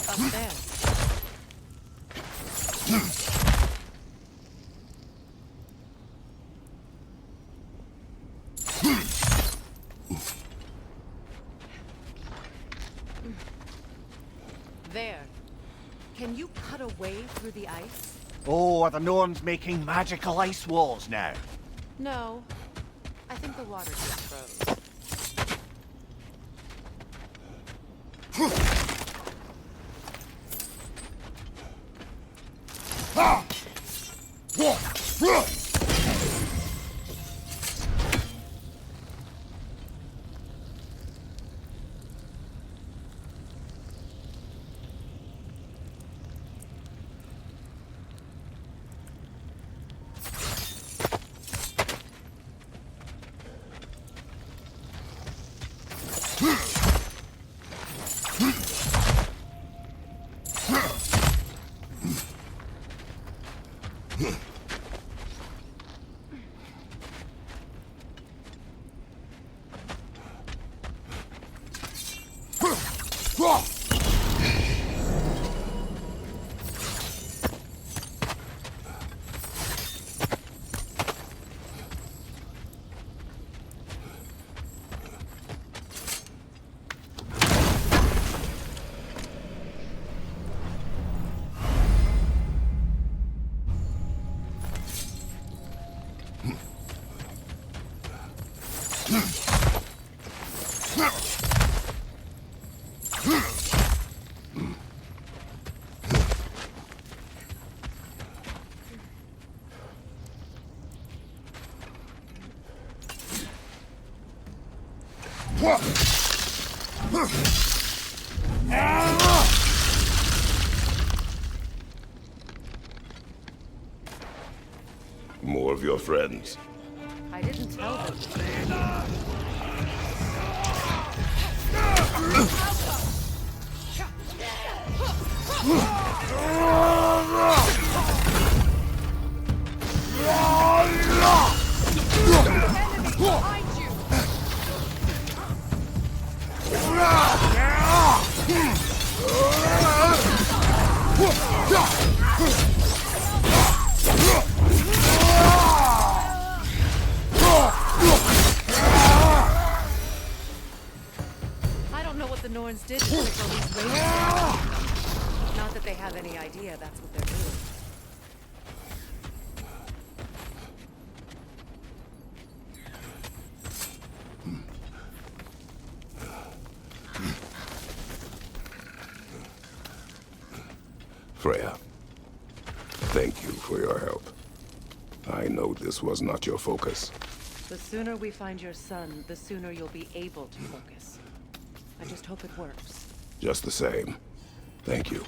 S5: Up there. There. Can you cut a way through the ice?
S12: Oh, are the Norns making magical ice walls now?
S5: No. I think the water just froze.
S7: More of your friends.
S5: I didn't tell them. I don't know what the Norns did to trick all these waves. Not that they have any idea that's what they're doing.
S7: Freya, thank you for your help. I know this was not your focus.
S5: The sooner we find your son, the sooner you'll be able to focus. I just hope it works.
S7: Just the same, thank you.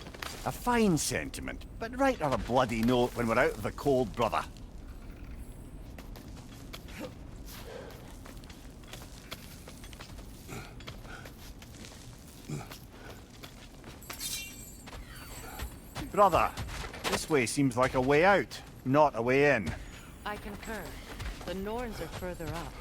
S12: A fine sentiment, but write on a bloody note when we're out of the cold, brother. Brother, this way seems like a way out, not a way in.
S5: I concur. The Norns are further up.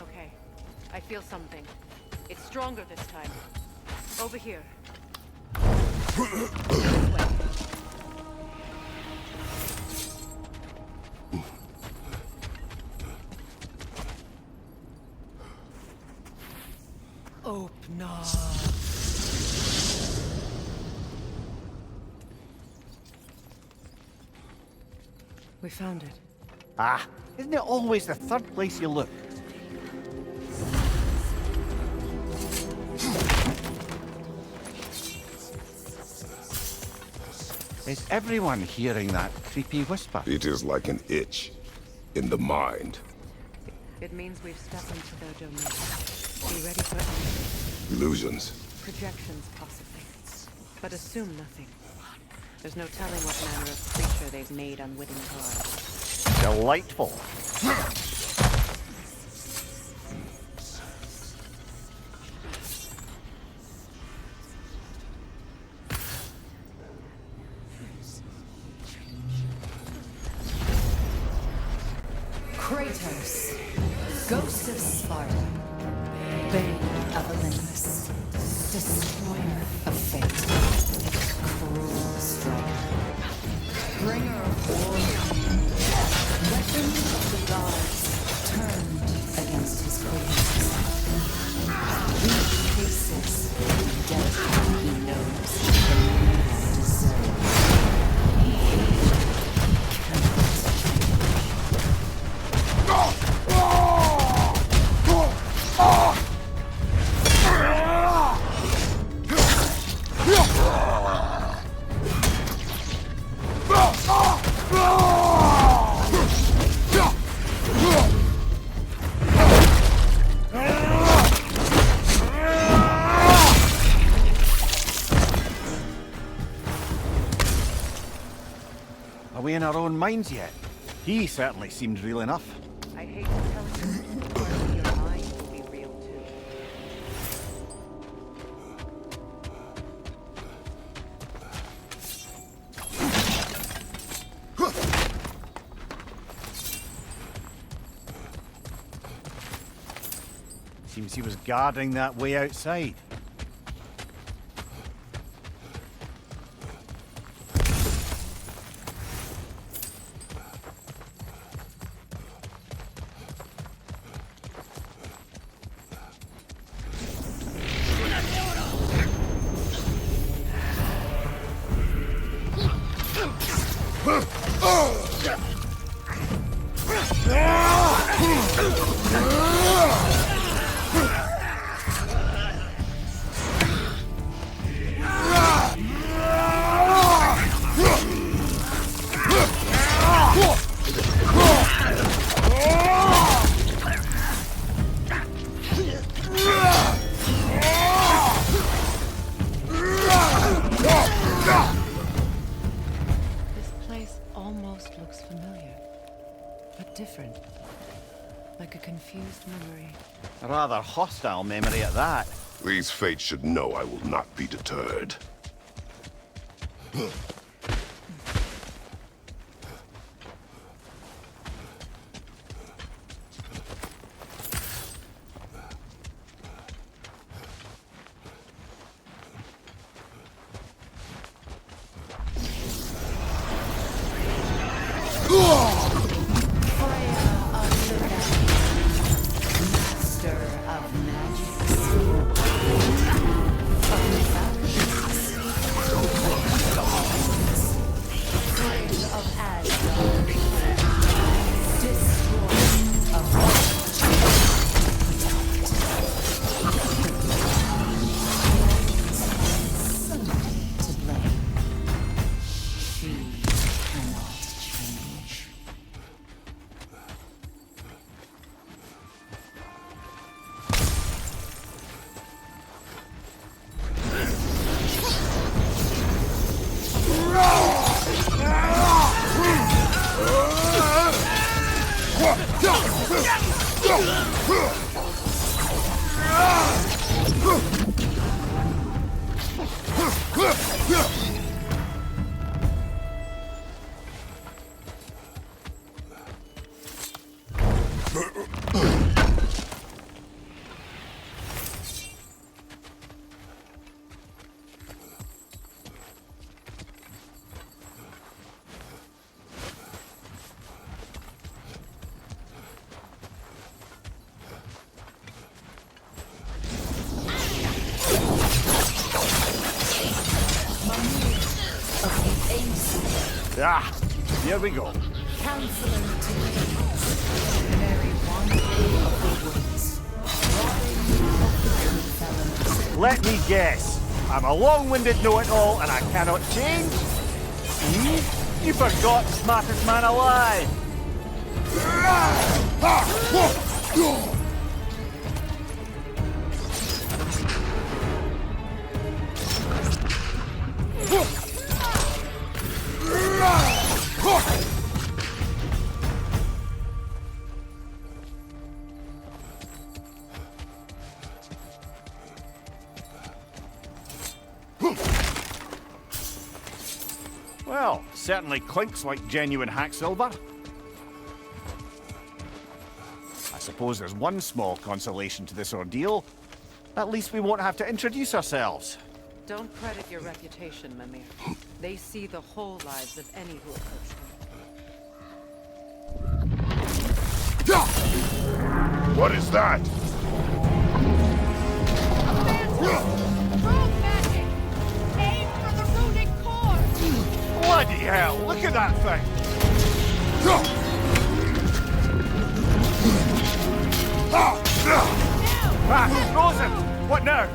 S5: Okay, I feel something. It's stronger this time. Over here. This way.
S1: Open up.
S5: We found it.
S12: Ah, isn't it always the third place you look? Is everyone hearing that creepy whisper?
S7: It is like an itch in the mind.
S5: It means we've stepped into their domain. Be ready for anything.
S7: Illusions.
S5: Projections, possibly. But assume nothing. There's no telling what manner of creature they've made unwitting gods.
S12: Delightful.
S13: Kratos, Ghost of Sparta, Bane of Olympus, Destroyer of Fate, Cruel Striker, Bringer of War, Weapon of the Gods, turned against his creatures. Weak cases, death he knows, the man deserves.
S12: Are we in our own minds yet? He certainly seemed real enough.
S5: I hate to tell you, part of your mind will be real too.
S12: Seems he was guarding that way outside.
S5: Different. Like a confused memory.
S12: A rather hostile memory at that.
S7: These fates should know I will not be deterred.
S12: Ah, here we go.
S13: Counselor to very wandering of the woods.
S12: Let me guess. I'm a long-winded know-it-all and I cannot change? See? You forgot smartest man alive. Well, certainly clinks like genuine hack silver. I suppose there's one small consolation to this ordeal. At least we won't have to introduce ourselves.
S5: Don't credit your reputation, Mimir. They see the whole lives of any who approach them.
S7: What is that?
S12: Bloody hell, look at that thing! Ah, frozen! What now?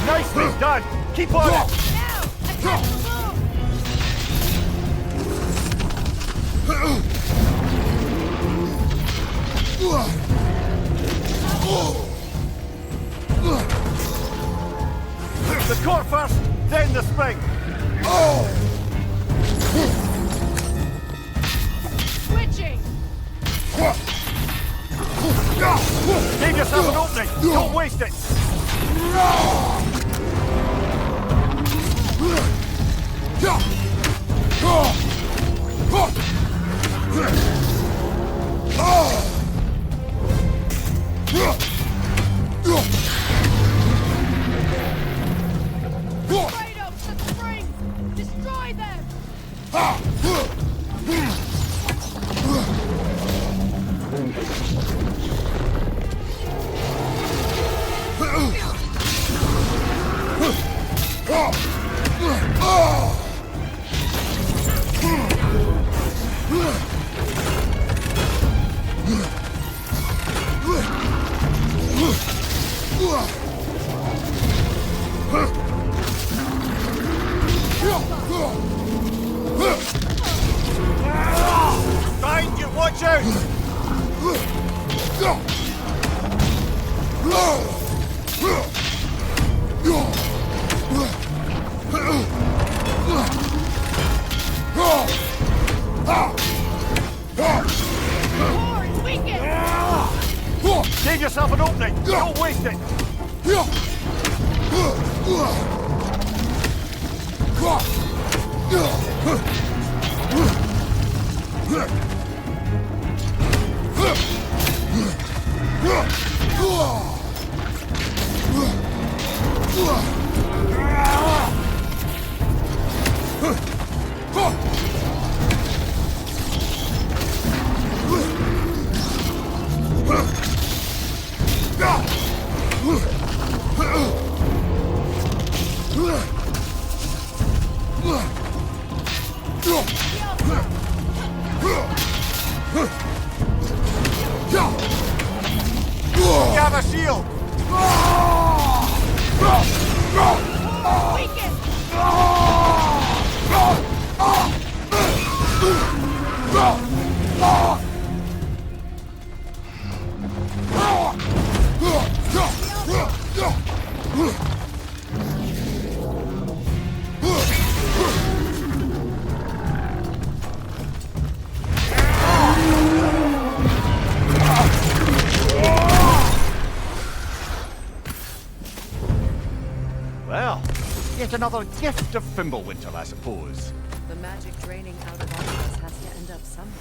S12: Nicely done! Keep on it! The core first, then the spring.
S2: Switching!
S12: Give yourself an opening. Don't waste it.
S2: Kratos, the springs! Destroy them!
S12: Behind you, watch out! Give yourself an opening! Don't waste it! Gather shield! Well, yet another gift of Fimbulwinter, I suppose.
S5: The magic draining out of all of us has to end up somewhere.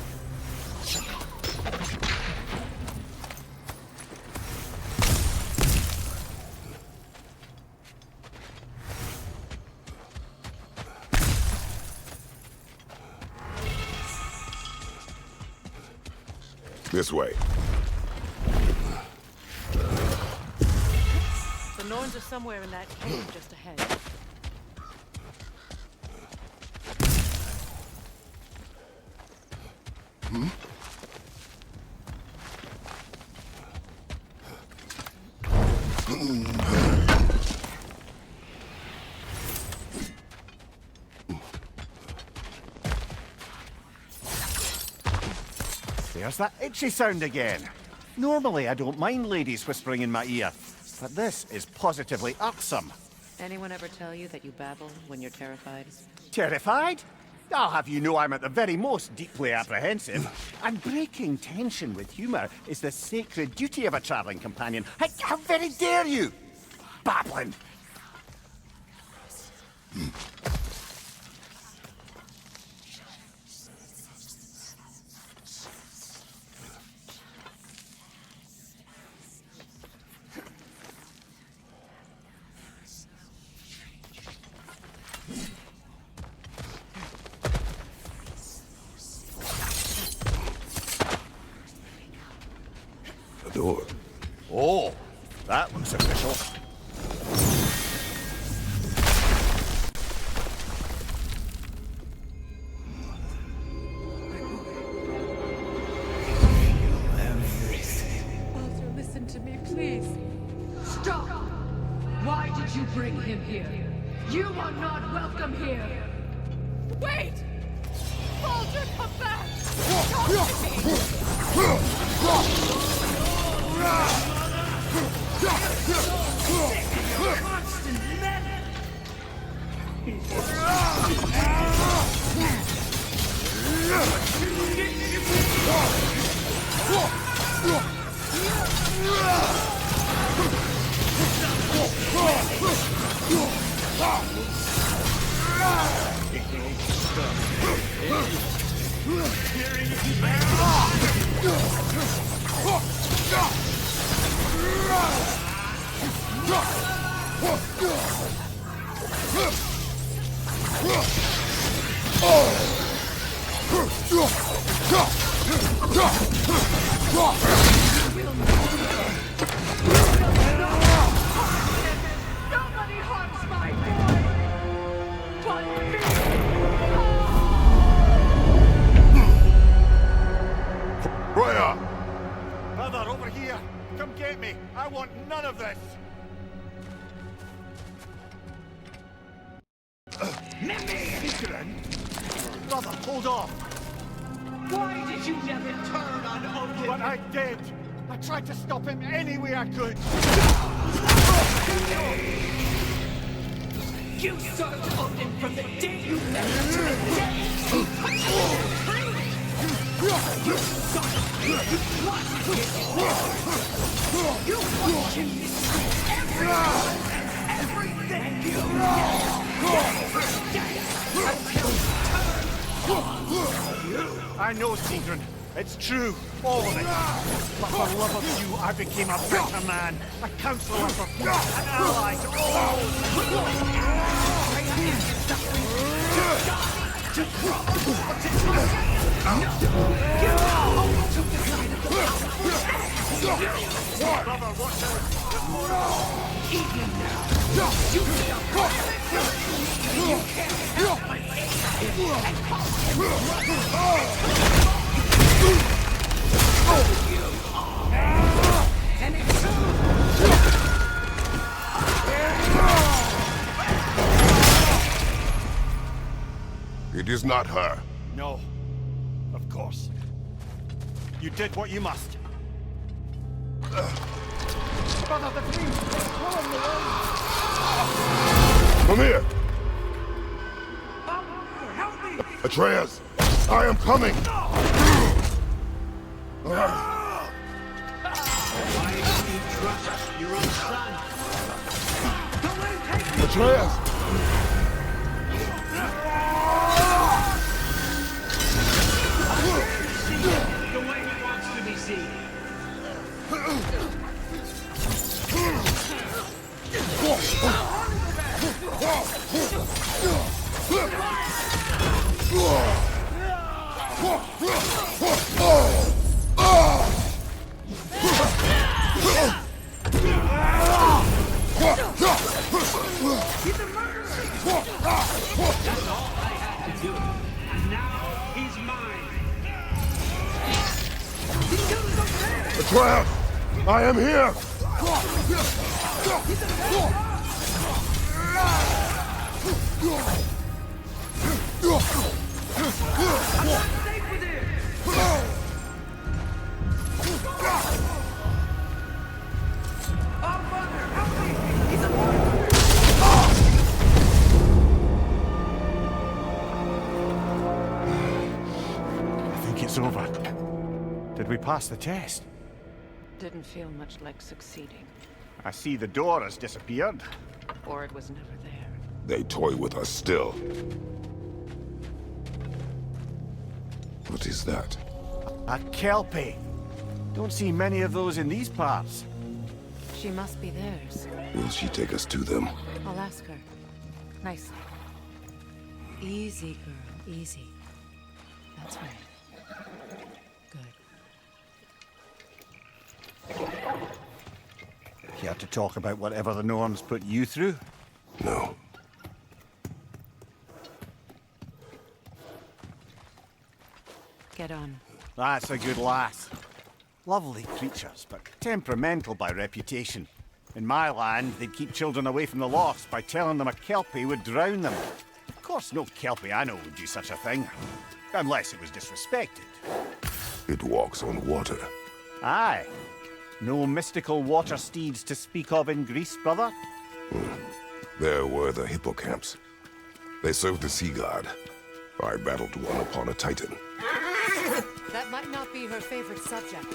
S7: This way.
S5: The Norns are somewhere in that cave just ahead.
S12: There's that itchy sound again. Normally, I don't mind ladies whispering in my ear, but this is positively irksome.
S5: Anyone ever tell you that you babble when you're terrified?
S12: Terrified? I'll have you know I'm at the very most deeply apprehensive. And breaking tension with humour is the sacred duty of a travelling companion. How very dare you! Babbling!
S7: Door.
S12: Oh, that looks official.
S13: Arthur, listen to me, please.
S14: Stop! Why did you bring him here? You are not welcome here!
S13: Wait! Baldur, come back! Talk to me!
S14: Nobody harms my boy! But me!
S7: Freya!
S12: Brother, over here! Come get me! I want none of this! Brother, hold off!
S14: Why did you never turn on Odin?
S12: But I did! I tried to stop him any way I could!
S14: You served Odin from the day you left to the day he put you in the tree! You saw it! You watched it! You watched him destroy everything you
S12: I know, Sigrun. It's true. All of it. But for love of you, I became a better man. A counselor for peace. An ally to all. Brother, watch out.
S14: Even now, you see a prophet. You can't help but hate him and call him brother. You are an
S7: It is not her.
S12: No. Of course. You did what you must.
S9: brother, the flames! Pulling me in!
S7: Come here!
S14: Help me!
S7: Atreus! I am coming!
S14: Why don't you trust your own son? Don't let him take you!
S7: Atreus!
S14: See the way he wants to be seen. He's a murderer! That's all I had to do. And now he's mine.
S7: Atreus! I am here!
S9: I think it's over. Did we pass the test?
S5: Didn't feel much like succeeding.
S9: I see the door has disappeared.
S5: Or it was never there.
S7: They toy with us still. What is that?
S9: A kelpie. Don't see many of those in these parts.
S5: She must be theirs.
S7: Will she take us to them?
S5: I'll ask her. Nicely. Easy, girl. Easy. That's right.
S9: Care to talk about whatever the Norns put you through?
S7: No.
S5: Get on.
S9: That's a good lass. Lovely creatures, but temperamental by reputation. In my land, they'd keep children away from the lost by telling them a kelpie would drown them. Of course, no kelpie I know would do such a thing. Unless it was disrespected.
S7: It walks on water.
S9: Aye. No mystical water steeds to speak of in Greece, brother?
S7: There were the hippocamps. They served the sea god. I battled one upon a titan.
S5: That might not be her favorite subject.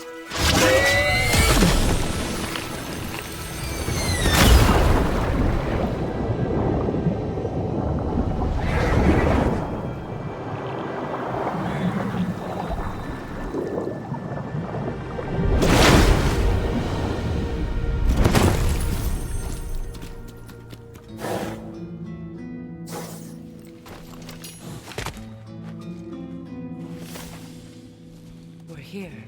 S5: Here.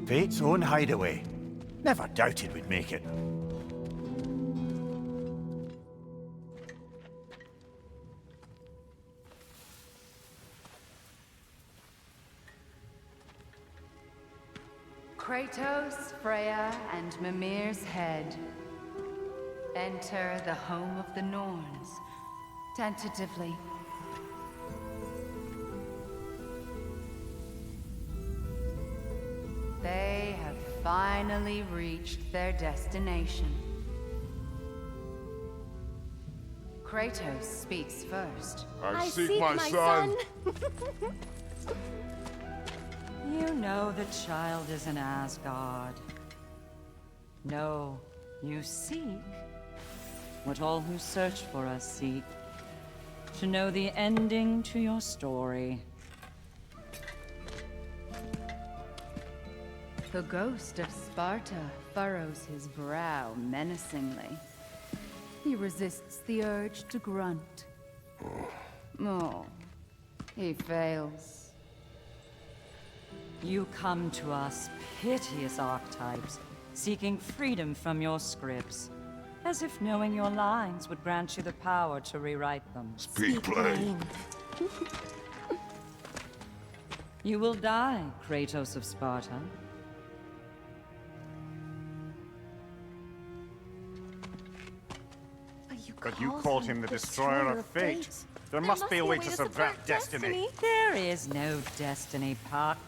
S9: Fate's own hideaway. Never doubted we'd make it.
S15: Kratos, Freya, and Mimir's head. Enter the home of the Norns. Tentatively. They have finally reached their destination. Kratos speaks first.
S7: I seek my son.
S16: You know the child is in Asgard. No, you seek what all who search for us seek. To know the ending to your story.
S15: The ghost of Sparta furrows his brow menacingly. He resists the urge to grunt. Oh, he fails.
S16: You come to us, piteous archetypes, seeking freedom from your scripts. As if knowing your lines would grant you the power to rewrite them.
S7: Speak plain.
S16: You will die, Kratos of Sparta.
S9: But you called him the Destroyer of Fate. There must be a way to subvert destiny.
S16: There is no destiny, Puck.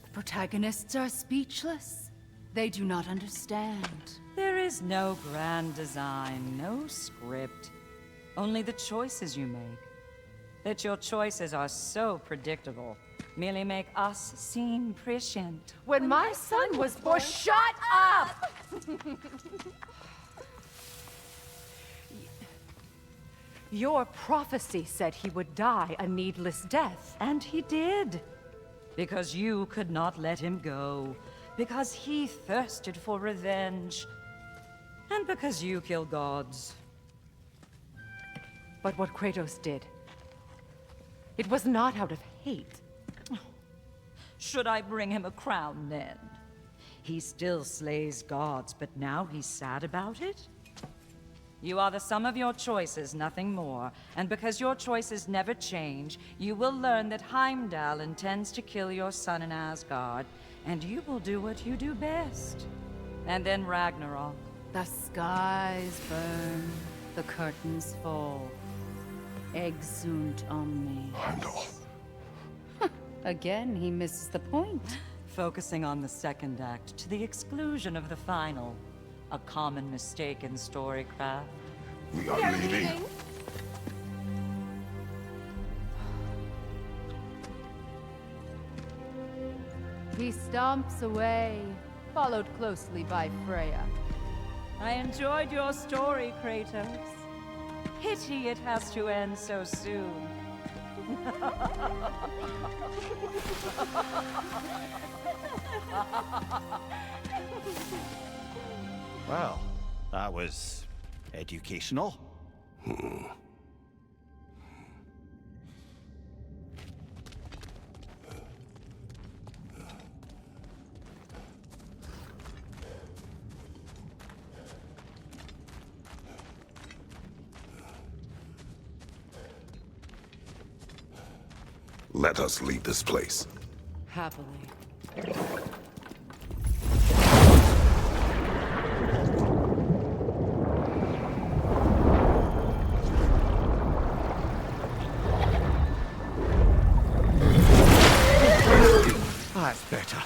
S15: The protagonists are speechless. They do not understand.
S16: There is no grand design, no script. Only the choices you make. That your choices are so predictable merely make us seem prescient.
S15: When my son was born, shut up! Your prophecy said he would die a needless death.
S16: And he did. Because you could not let him go. Because he thirsted for revenge. And because you kill gods.
S15: But what Kratos did, it was not out of hate.
S16: Should I bring him a crown then? He still slays gods, but now he's sad about it? You are the sum of your choices, nothing more. And because your choices never change, you will learn that Heimdall intends to kill your son in Asgard, and you will do what you do best. And then Ragnarok.
S15: The skies burn, the curtains fall. Exunt omnes.
S7: Heimdall.
S15: Again, he misses the point.
S16: Focusing on the second act to the exclusion of the final. A common mistake in storycraft.
S7: We are leaving.
S15: He stomps away, followed closely by Freya.
S16: I enjoyed your story, Kratos. Pity it has to end so soon.
S12: Well, that was educational.
S7: Let us leave this place.
S15: Happily.
S12: That's better.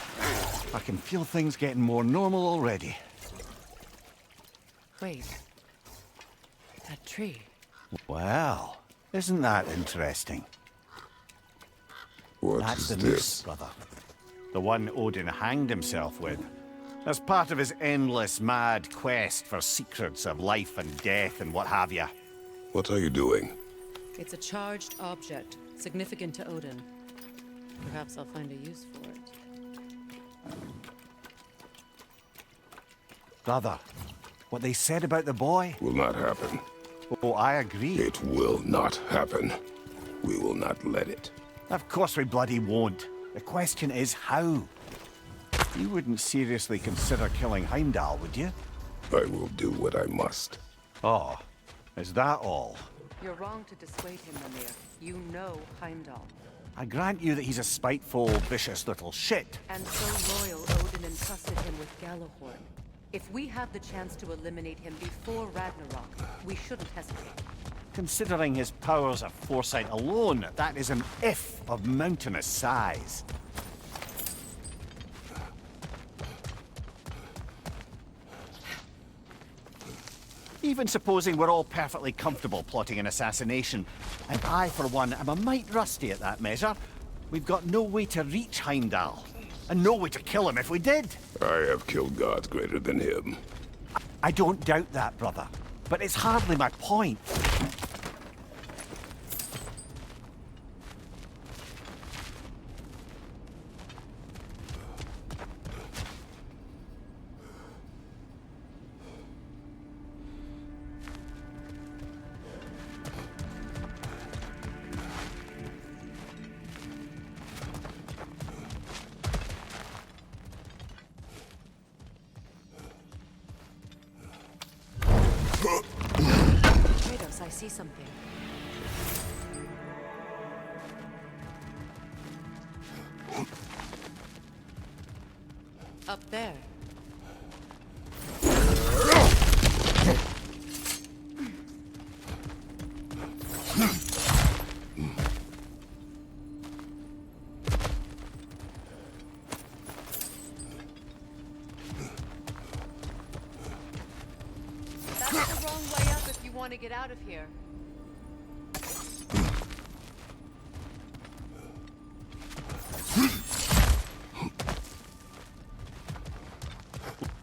S12: I can feel things getting more normal already.
S15: Wait. That tree.
S12: Well, isn't that interesting?
S7: What
S12: That's
S7: is
S12: the
S7: this?
S12: noose, brother. The one Odin hanged himself with. As part of his endless, mad quest for secrets of life and death and what have you.
S7: What are you doing?
S17: It's a charged object, significant to Odin. Perhaps I'll find a use for it.
S12: Brother, what they said about the boy?
S7: Will not happen.
S12: Oh, I agree.
S7: It will not happen. We will not let it.
S12: Of course we bloody won't. The question is how. You wouldn't seriously consider killing Heimdall, would you?
S7: I will do what I must.
S12: Oh, is that all?
S5: You're wrong to dissuade him, Mimir. You know Heimdall.
S12: I grant you that he's a spiteful, vicious little shit.
S5: And so loyal, Odin entrusted him with Gjallarhorn. If we have the chance to eliminate him before Ragnarok, we shouldn't hesitate.
S12: Considering his powers of foresight alone, that is an if of mountainous size. Even supposing we're all perfectly comfortable plotting an assassination, and I, for one, am a mite rusty at that measure, we've got no way to reach Heimdall, and no way to kill him if we did.
S7: I have killed gods greater than him.
S12: I don't doubt that, brother, but it's hardly my point.
S5: Kratos, I see something.
S17: Up there. That's the wrong way up if you want to get out of here.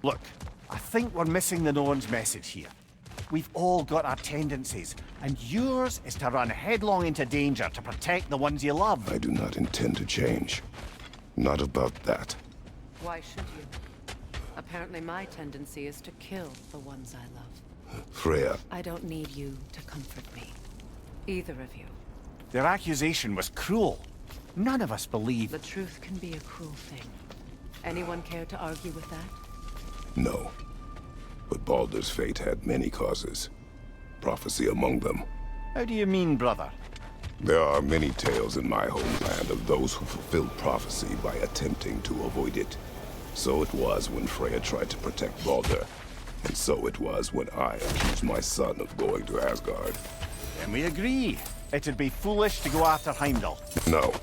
S12: Look, I think we're missing the Norn's message here. We've all got our tendencies, and yours is to run headlong into danger to protect the ones you love.
S7: I do not intend to change. Not about that.
S17: Why should you? Apparently my tendency is to kill the ones I love.
S7: Freya.
S17: I don't need you to comfort me. Either of you.
S12: Their accusation was cruel. None of us believe...
S17: The truth can be a cruel thing. Anyone care to argue with that?
S7: No. But Baldur's fate had many causes. Prophecy among them.
S12: How do you mean, brother?
S7: There are many tales in my homeland of those who fulfilled prophecy by attempting to avoid it. So it was when Freya tried to protect Baldur. And so it was when I accused my son of going to Asgard.
S12: Then we agree. It'd be foolish to go after Heimdall.
S7: No.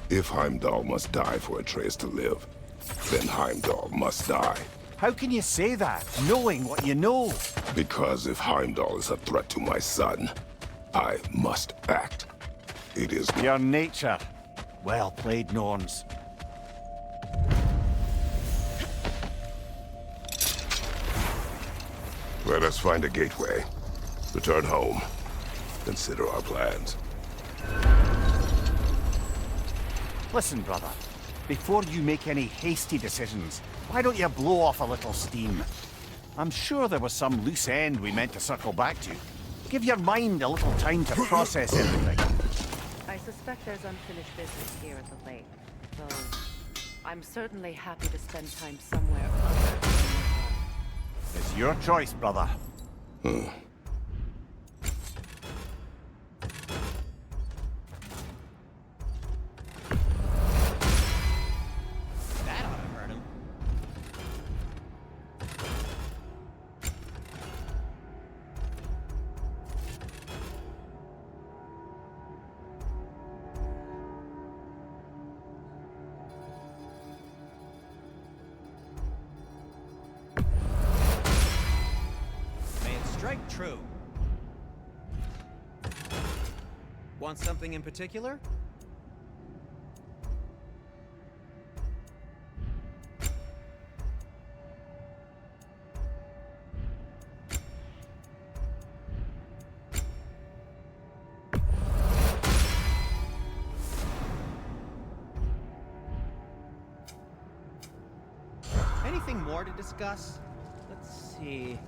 S7: If Heimdall must die for Atreus to live, then Heimdall must die.
S12: How can you say that, knowing what you know?
S7: Because if Heimdall is a threat to my son, I must act. It is
S12: your nature. Well played, Norns.
S7: Let us find a gateway. Return home. Consider our plans.
S12: Listen, brother. Before you make any hasty decisions, why don't you blow off a little steam? I'm sure there was some loose end we meant to circle back to. Give your mind a little time to process everything.
S17: I suspect there's unfinished business here at the lake, though I'm certainly happy to spend time somewhere other.
S12: It's your choice, brother.
S4: That ought to hurt him. May it strike true. Want something in particular? Anything more to discuss? Let's see.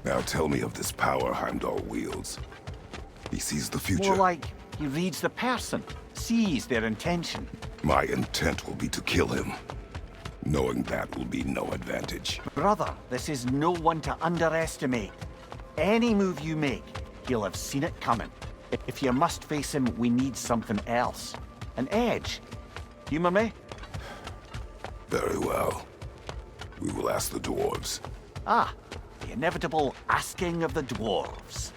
S7: Now tell me of this power Heimdall wields. He sees the future.
S12: More like he reads the person, sees their intention.
S7: My intent will be to kill him. Knowing that will be no advantage.
S12: Brother, this is no one to underestimate. Any move you make, he'll have seen it coming. If you must face him, we need something else. An edge. Humor me?
S7: Very well. We will ask the dwarves.
S12: Ah, the inevitable asking of the dwarves.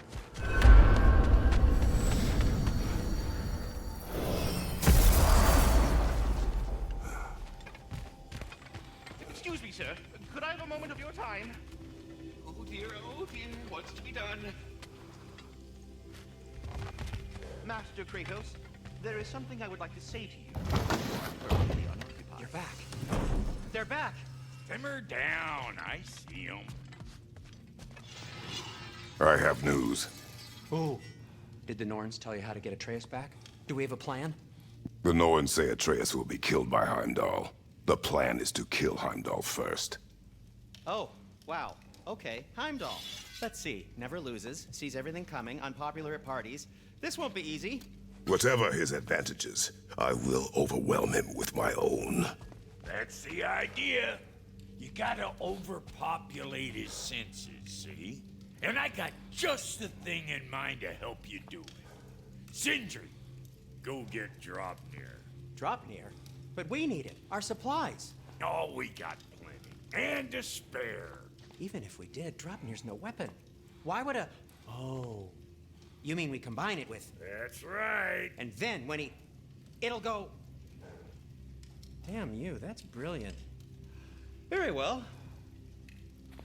S18: sir. Could I have a moment of your time? Oh dear, what's to be done? Master Kratos, there is something I would like to say to you. You're back. They're back!
S11: Simmer down, I see them.
S7: I have news.
S4: Oh. Did the Norns tell you how to get Atreus back? Do we have a plan?
S7: The Norns say Atreus will be killed by Heimdall. The plan is to kill Heimdall first.
S4: Oh, wow. Okay, Heimdall. Let's see. Never loses, sees everything coming, unpopular at parties. This won't be easy.
S7: Whatever his advantages, I will overwhelm him with my own.
S11: That's the idea. You gotta overpopulate his senses, see? And I got just the thing in mind to help you do it. Sindri, go get Draupnir.
S4: Draupnir? But we need it. Our supplies.
S11: Oh, we got plenty. And to spare.
S4: Even if we did, Draupnir's no weapon. Why would a... Oh. You mean we combine it with...
S11: That's right.
S4: And then when he... It'll go... Damn you, that's brilliant. Very well.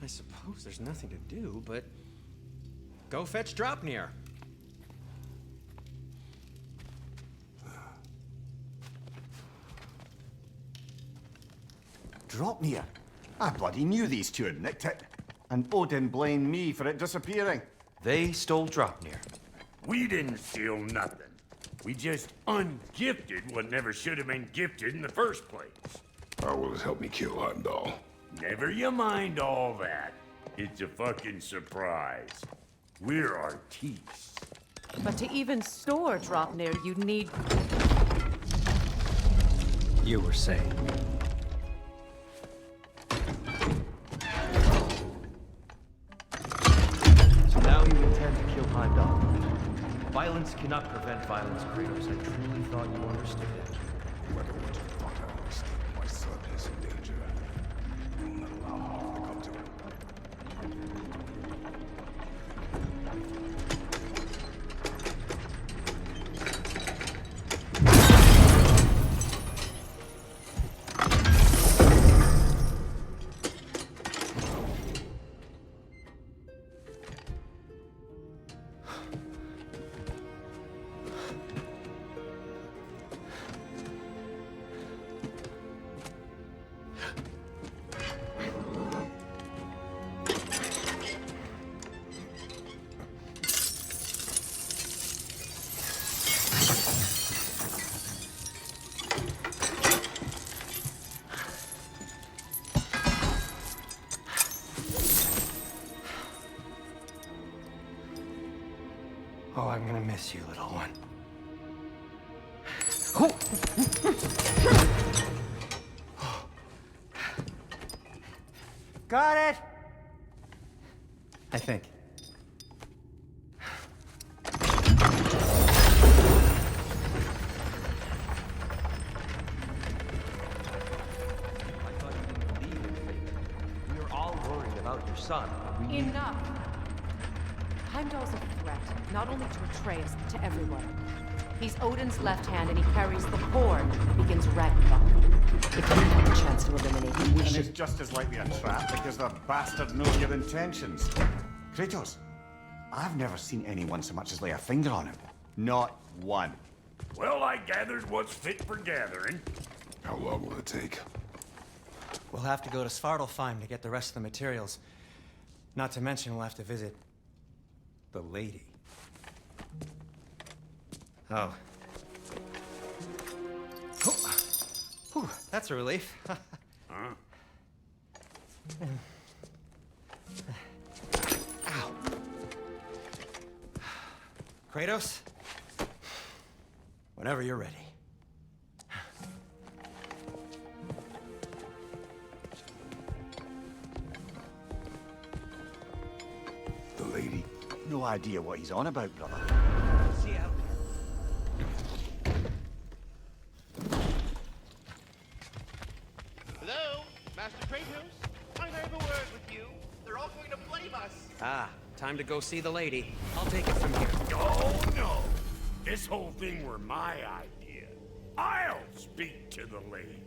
S4: I suppose there's nothing to do, but... Go fetch Draupnir.
S12: Draupnir? I bloody knew these two had nicked it. And Odin blamed me for it disappearing.
S10: They stole Draupnir.
S11: We didn't steal nothing. We just ungifted what never should have been gifted in the first place.
S7: How will it help me kill Heimdall?
S11: Never you mind all that. It's a fucking surprise. We're artistes.
S15: But to even store Draupnir, you need...
S10: You were saying. So now you intend to kill Heimdall. Violence cannot prevent violence, Kratos. I truly thought you understood it.
S7: Whether what you thought I understood, my son is in danger. I will not allow harm to come to him.
S10: Oh, I'm gonna miss you, little one.
S4: Got it! I think.
S10: We were all worried about your son.
S15: Enough! Heimdall's a threat, not only to Atreus, but to everyone. He's Odin's left hand, and he carries the horn that begins Ragnarok. If we have a chance to eliminate him, we
S12: And
S15: should...
S12: it's just as likely a trap because the bastard knows your intentions. Kratos, I've never seen anyone so much as lay a finger on him. Not one.
S11: Well, I gathered what's fit for gathering.
S7: How long will it take?
S4: We'll have to go to Svartalfheim to get the rest of the materials. Not to mention we'll have to visit... the lady. Oh. Whew, that's a relief.
S11: Huh?
S4: Ow. Kratos? Whenever you're ready.
S7: The lady?
S12: No idea what he's on about, brother.
S4: See ya.
S18: Hello? Master Kratos? Might I have a word with you? They're all going to blame us.
S4: Ah, time to go see the lady. I'll take it from here.
S11: Oh, no. This whole thing were my idea. I'll speak to the lady.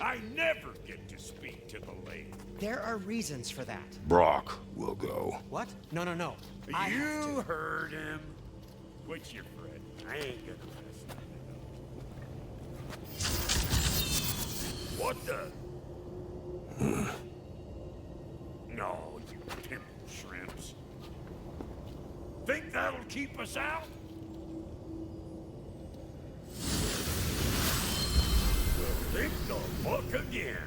S11: I never get to speak to the lady.
S4: There are reasons for that.
S7: Brock will go.
S4: What? No, no, no. I have
S11: You
S4: to.
S11: heard him. What's your friend? I ain't gonna mess with it. What the? No, you pimple shrimps. Think that'll keep us out? Well, think the fuck again.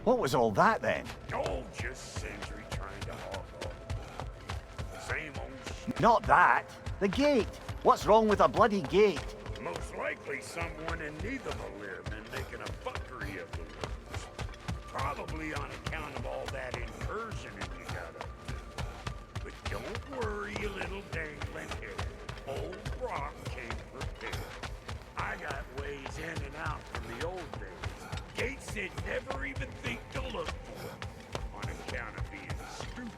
S12: What was all that then?
S11: Oh, just Sindri trying to hog off. Same old shit.
S12: Not that. The gate. What's wrong with a bloody gate?
S11: Most likely someone in Neitherville lived and making a fuckery of the woods. Probably on account of all that incursion you got up to. But don't worry, you little dangling head. Old Brock came prepared. I got ways in and out from the old days. Gates they'd never even think to look for on account of being stupid.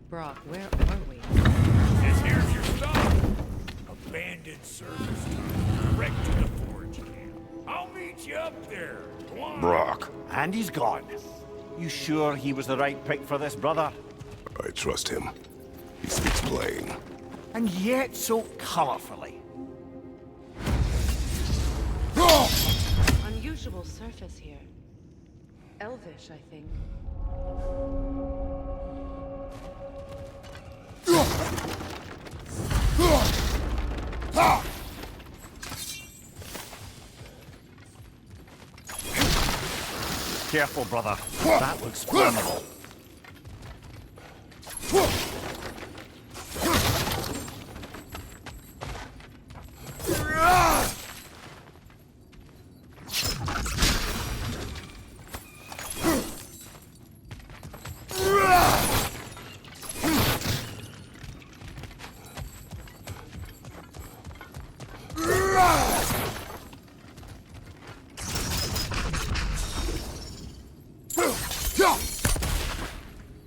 S17: Brock, where are we?
S11: Just here's your stuff. Abandoned service tunnel, wrecked to the forge camp. I'll meet you up there. Go on.
S12: Brock. And he's gone. You sure he was the right pick for this, brother?
S7: I trust him. He speaks plain.
S12: And yet so colorfully.
S15: Unusual surface here. Elvish, I think.
S12: Careful, brother. That looks flammable.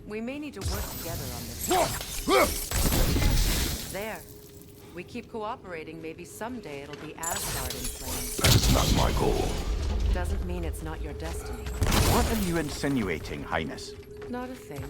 S15: We may need to work together on this. There. We keep cooperating, maybe someday it'll be Asgard in flames.
S7: That is not my goal.
S15: Doesn't mean it's not your destiny.
S12: What are you insinuating, Highness?
S15: Not a thing.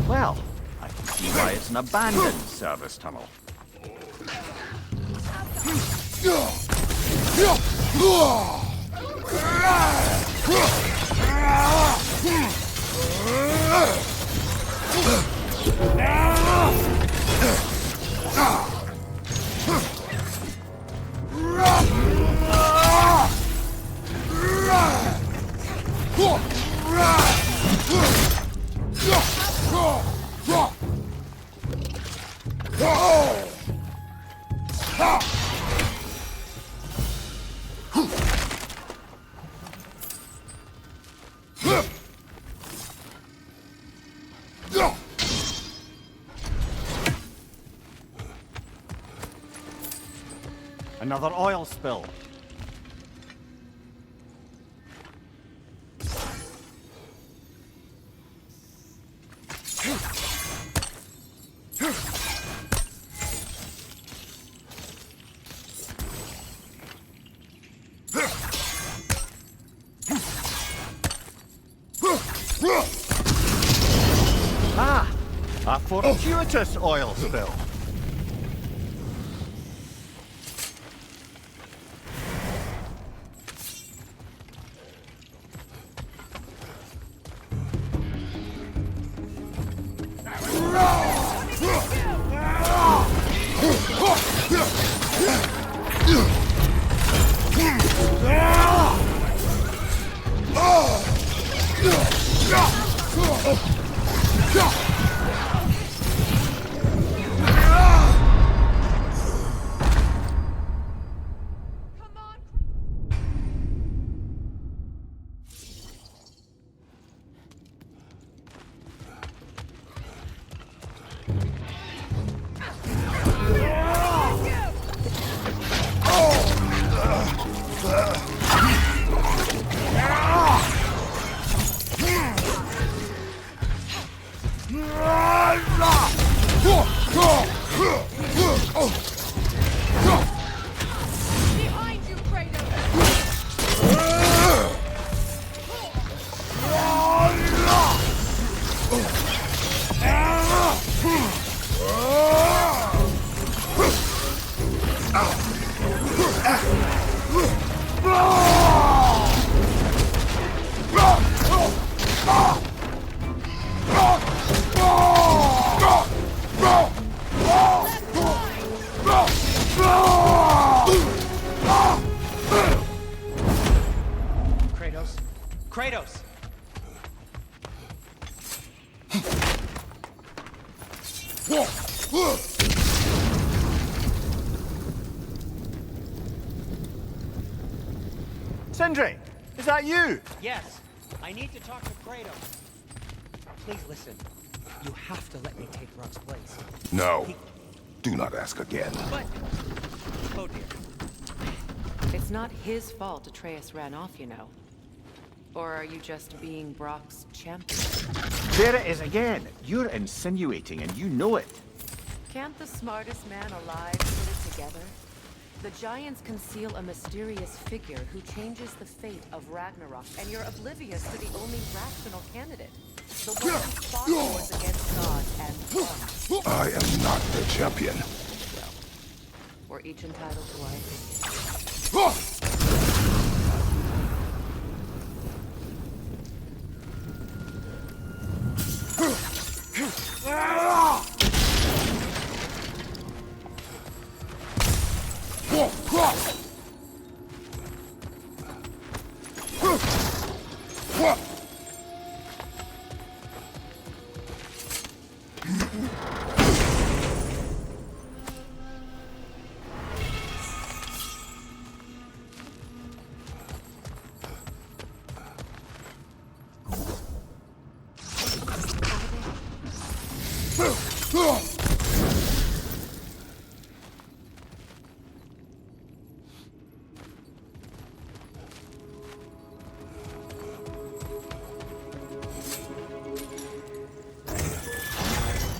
S12: Well, I can see why it's an abandoned service tunnel. Another oil spill. Ah! A fortuitous oil spill.
S18: Kratos. Kratos!
S12: Sindri, is that you?
S18: Yes, I need to talk to Kratos. Please listen. You have to let me take Rock's place.
S7: No. Do not ask again.
S18: But... Oh dear.
S15: It's not his fault Atreus ran off, you know. Or are you just being Brock's champion?
S12: There it is again. You're insinuating and you know it.
S15: Can't the smartest man alive put it together? The Giants conceal a mysterious figure who changes the fate of Ragnarok, and you're oblivious to the only rational candidate. The one who fought wars against gods and won.
S7: I am not the champion.
S15: Well, we're each entitled to our opinion.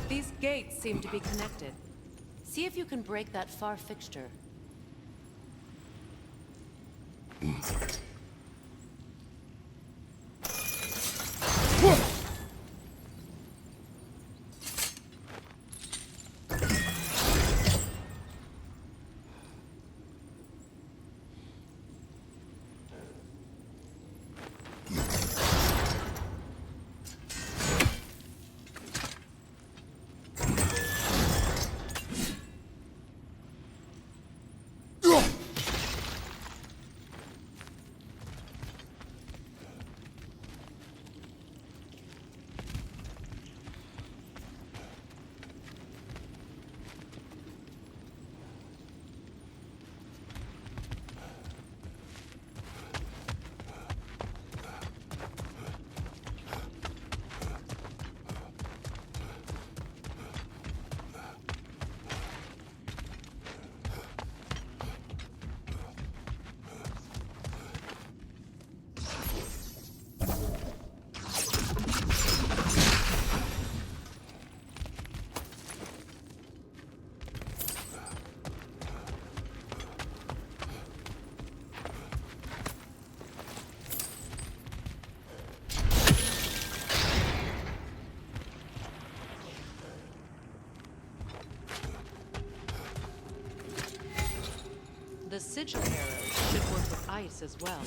S15: These gates seem to be connected. See if you can break that far fixture. The sigil arrows should work with ice as well.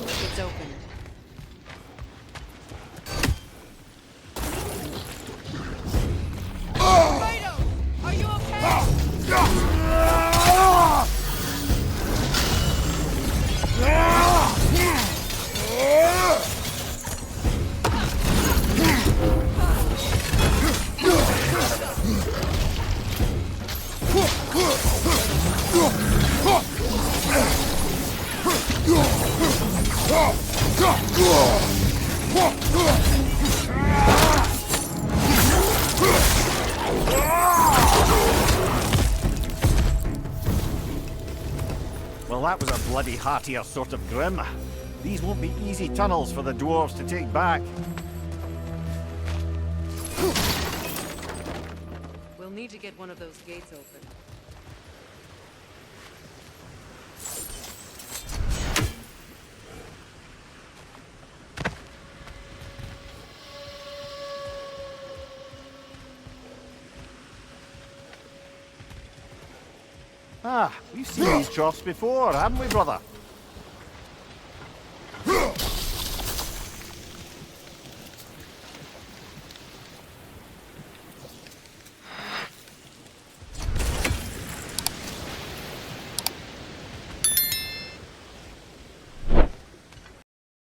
S15: It's open.
S13: Kratos! Are you okay?
S12: Well, that was a bloody heartier sort of grim. These won't be easy tunnels for the dwarves to take back.
S17: need to get one of those gates open.
S12: Ah, we've seen these troughs before, haven't we, brother?